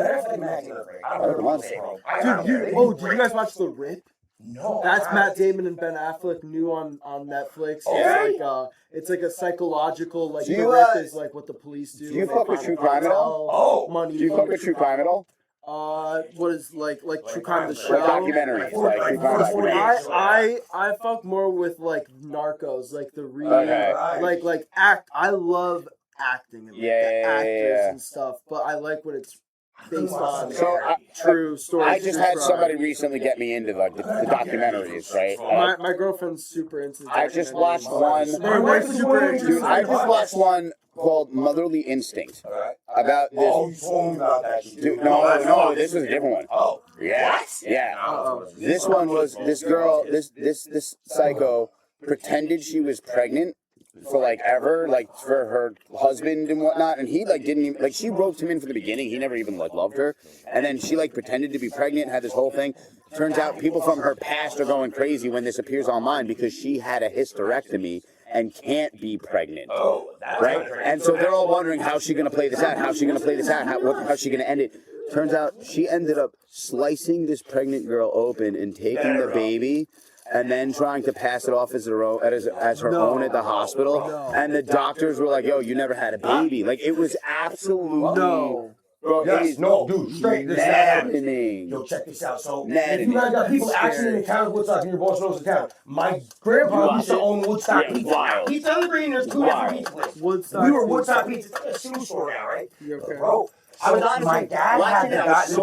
Dude, did you guys watch The Rip? No. That's Matt Damon and Ben Affleck new on Netflix. It's like a psychological The Rip is like what the police do. Do you fuck with true crime at all? Money. Do you fuck with true crime at all? What is like true crime the show? Documentaries, like true crime documentaries. I fuck more with like Narcos, like the real like act. I love acting and the actors and stuff, but I like what it's based on. True stories. I just had somebody recently get me into like the documentaries, right? My girlfriend's super into. I just watched one. My wife's super into. Dude, I just watched one called Motherly Instinct about this. Oh, you told me about that. Dude, no, this was a different one. Oh, yeah, yeah. This one was this girl, this psycho pretended she was pregnant for like ever, like for her husband and whatnot, and he like didn't even like she roped him in from the beginning. He never even like loved her, and then she like pretended to be pregnant, had this whole thing. Turns out people from her past are going crazy when this appears online because she had a hysterectomy and can't be pregnant. Oh, that's right? And so they're all wondering how's she going to play this out? How's she going to play this out? How's she going to end it? Turns out she ended up slicing this pregnant girl open and taking the baby and then trying to pass it off as her own at the hospital. And the doctors were like, yo, you never had a baby. Like, it was absolutely... Bro, dude, straight. This is happening. Yo, check this out. So, if you guys got people actually in town, Woodstock, and your boss knows the town. My grandpa used to own Woodstock Pizza. Pizza on the Green, there's two different pizza places. We were Woodstock Pizza. It's a shoe store now, right? Bro, I was on my dad had the guy the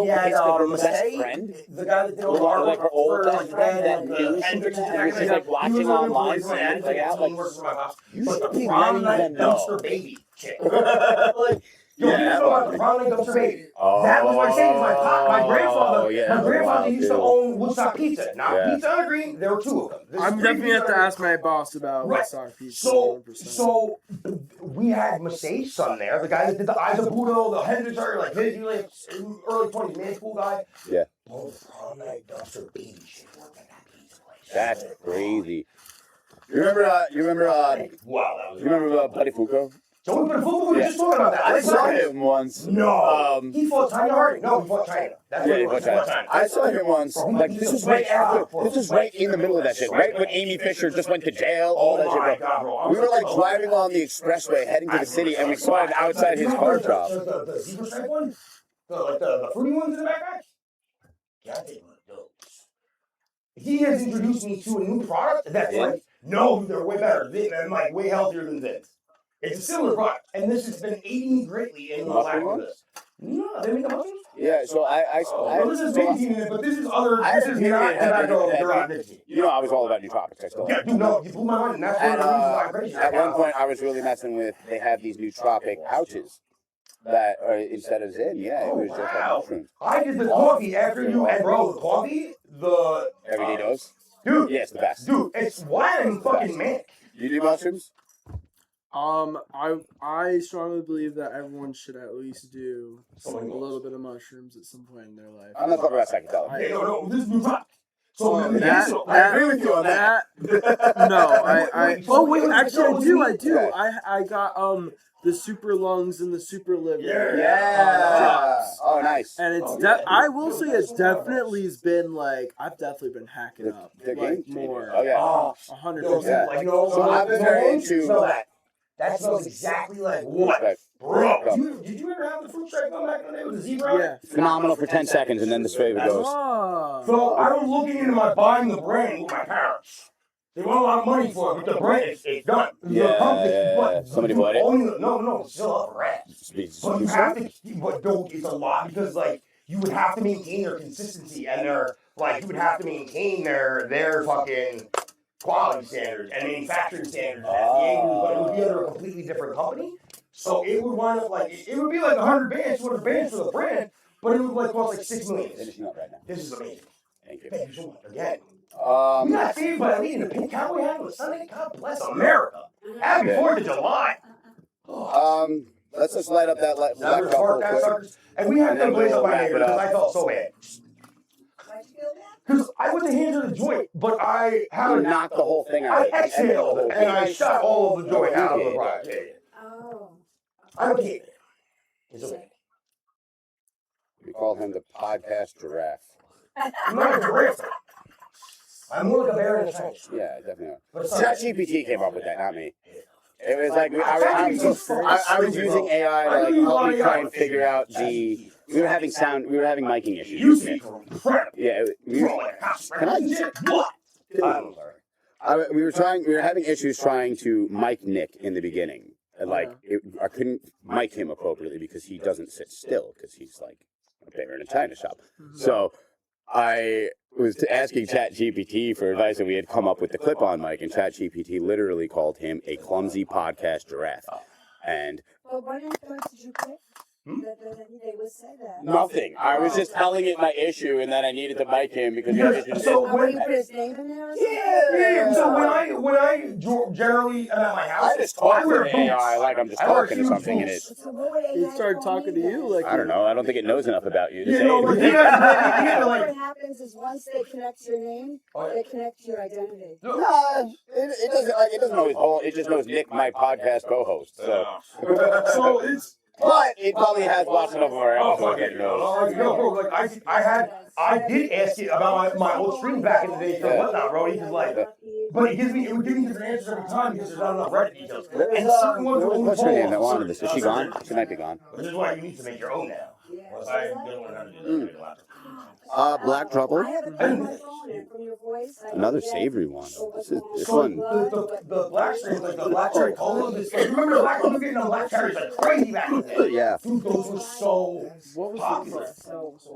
guy that did all the artwork for old friend and Hendrix and everything. Like watching online, but the prominent dumpster baby chick. Yo, you know about the Brown Lake Dumpster Baby. That was what I said. My grandfather used to own Woodstock Pizza. Not Pizza on the Green. There were two of them. I'm definitely have to ask my boss about Woodstock Pizza. So we had Masay's son there, the guy that did the Eyes of Buddha, the Hendrix art, like he like early 20s, man, cool guy. Yeah. Oh, the Brown Lake Dumpster Baby shit worked at that pizza place. That's crazy. You remember Buddy Fuko? Joey Buttafuoco, we were just talking about that. I saw him once. No. He fought Tanya Harding. No, he fought China. That's what he fought China. I saw him once. Like this was right in the middle of that shit. Right when Amy Fisher just went to jail. All that shit. Bro. We were like driving on the expressway heading to the city, and we saw him outside his car shop. The zebra stripe one, the fruity ones in the backpack. God, they look dope. He has introduced me to a new product that's like, no, they're way better and like way healthier than this. It's a similar product, and this has been aiding me greatly in the lack of this. No, they make the mushrooms? Yeah, so this is nicotine, but this is other. This is not tobacco derived nicotine. You know, I was all about nootropics. I still. Yeah, dude, no, you blew my mind. And that's one of the reasons why I'm crazy. At one point, I was really messing with. They have these nootropic pouches that are instead of Zyn. Yeah, it was just like mushrooms. I did the coffee after you, and bro, the coffee, the everyday dose. Dude, yeah, it's the best. Dude, it's why I'm fucking manic. You do mushrooms? I strongly believe that everyone should at least do a little bit of mushrooms at some point in their life. I'm not talking about psychedelics. No, this is new product. So I agree with you on that. No, wait, actually I do. I got the super lungs and the super liver. Yeah. Oh, nice. And it's I will say it's definitely been like I've definitely been hacking up like more. Oh yeah. 100%. Like, so I've been very into that. That smells exactly like what? Bro, did you ever have the fruit stripe come back in the day with the zebra? Yeah. Phenomenal for 10 seconds and then the flavor goes. So I was looking into buying the brand with my parents. They want a lot of money for it, but the brand it's done. Yeah. Somebody bought it? No, it's still up for grabs. But you have to, but no, it's a lot because like you would have to maintain their consistency and their like you would have to maintain their fucking quality standards and manufacturing standards at the end, but it would be under a completely different company. So it would wind up like it would be like 100 bands, 200 bands for the brand, but it would like cost like $6 million. This is amazing. Thank you. Thank you so much again. We got saved by leading the pink cowboy hat on Sunday. God bless America. Happy 4th of July. Let's just light up that black truffle. And we had to blaze up my neighbor because I felt so bad. Because I went to hand her the joint, but I had knocked the whole thing out. I exhaled and I shot all of the joint out of the product. Oh. I'm okay. It's okay. We call him the podcast giraffe. I'm not a giraffe. I'm more like a bear in a trench. Yeah, definitely. ChatGPT came up with that, not me. It was like I was using AI to like help me try and figure out the. We were having miking issues. You speak incredible. Yeah. Can I just what? We were having issues trying to mic Nick in the beginning. And like I couldn't mic him appropriately because he doesn't sit still because he's like a bear in a china shop. So I was asking ChatGPT for advice, and we had come up with the clip-on mic, and ChatGPT literally called him a clumsy podcast giraffe. And well, what influence did you pick? They would say that. Nothing. I was just telling it my issue, and then I needed to mic him because when you put his name in there. Yeah. So when I generally am at my house, I just talk to AI like I'm just talking to something, and it. He started talking to you like. I don't know. I don't think it knows enough about you. What happens is once they connect your name, they connect your identity. No, it doesn't. Like it doesn't know his whole. It just knows Nick, my podcast co-host. So it's. But it probably has lots of our episodes. I did ask it about my old stream back in the day for whatnot, bro. He's like, but it would give me different answers every time because there's not enough Reddit details. And certain ones are only what's her name that wanted this? Is she gone? She might be gone. Which is why you need to make your own now. I don't learn how to do that. Black truffle. Another savory one. This one. The black cherry, like the black cherry cola. Remember the black one? Getting the black cherries like crazy back in the day. Yeah. Dude, those were so popular.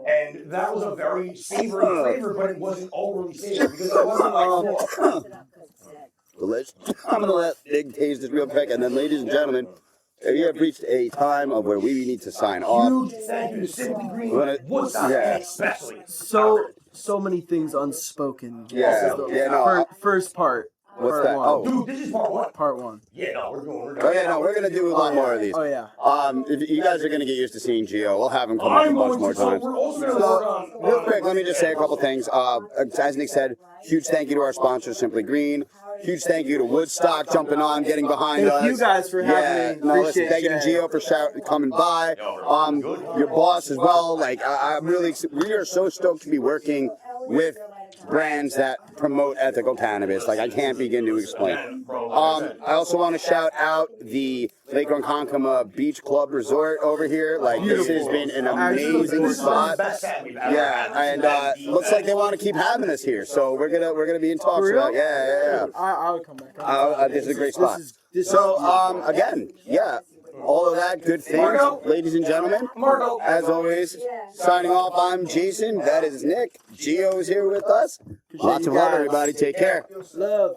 And that was a very savory flavor, but it wasn't overly savory because it wasn't like Delicious. I'm gonna let Big taste this real quick, and then, ladies and gentlemen, we have reached a time of where we need to sign off. Huge thank you to Simply Green, Wanna- Woodstock, yeah. and especially. So many things unspoken. Yeah, This is the yeah, no, first part. What's part that? one. Oh. Dude, this is part one. Part one. Yeah, no, we're going. Oh yeah, no, we're gonna do a lot more of these. Oh yeah. If you guys are gonna get used to seeing Gio, we'll have him come up a bunch more times. We're also going to work on. Real quick, let me just say a couple things. As Nick said, huge thank you to our sponsor, Simply Green. Huge thank you to Woodstock jumping on, getting behind us. Thank you guys for having me. No, listen, Appreciate thank you to it. Gio for coming by. Your boss as well. Like, I'm really, we are so stoked to be working with brands that promote ethical cannabis. Like, I can't begin to explain. I also want to shout out the Lake Ronkonkoma Beach Club Resort over here. Like, this has been an amazing spot. Yeah, and looks like they want to keep having us here. So we're gonna be in talks about. Yeah. I would come back. This is a great spot. So again, yeah. All of that good things, ladies and gentlemen. As always, signing off, I'm Jason. That is Nick. Gio is here with us. Lots of love, everybody. Take care. Love.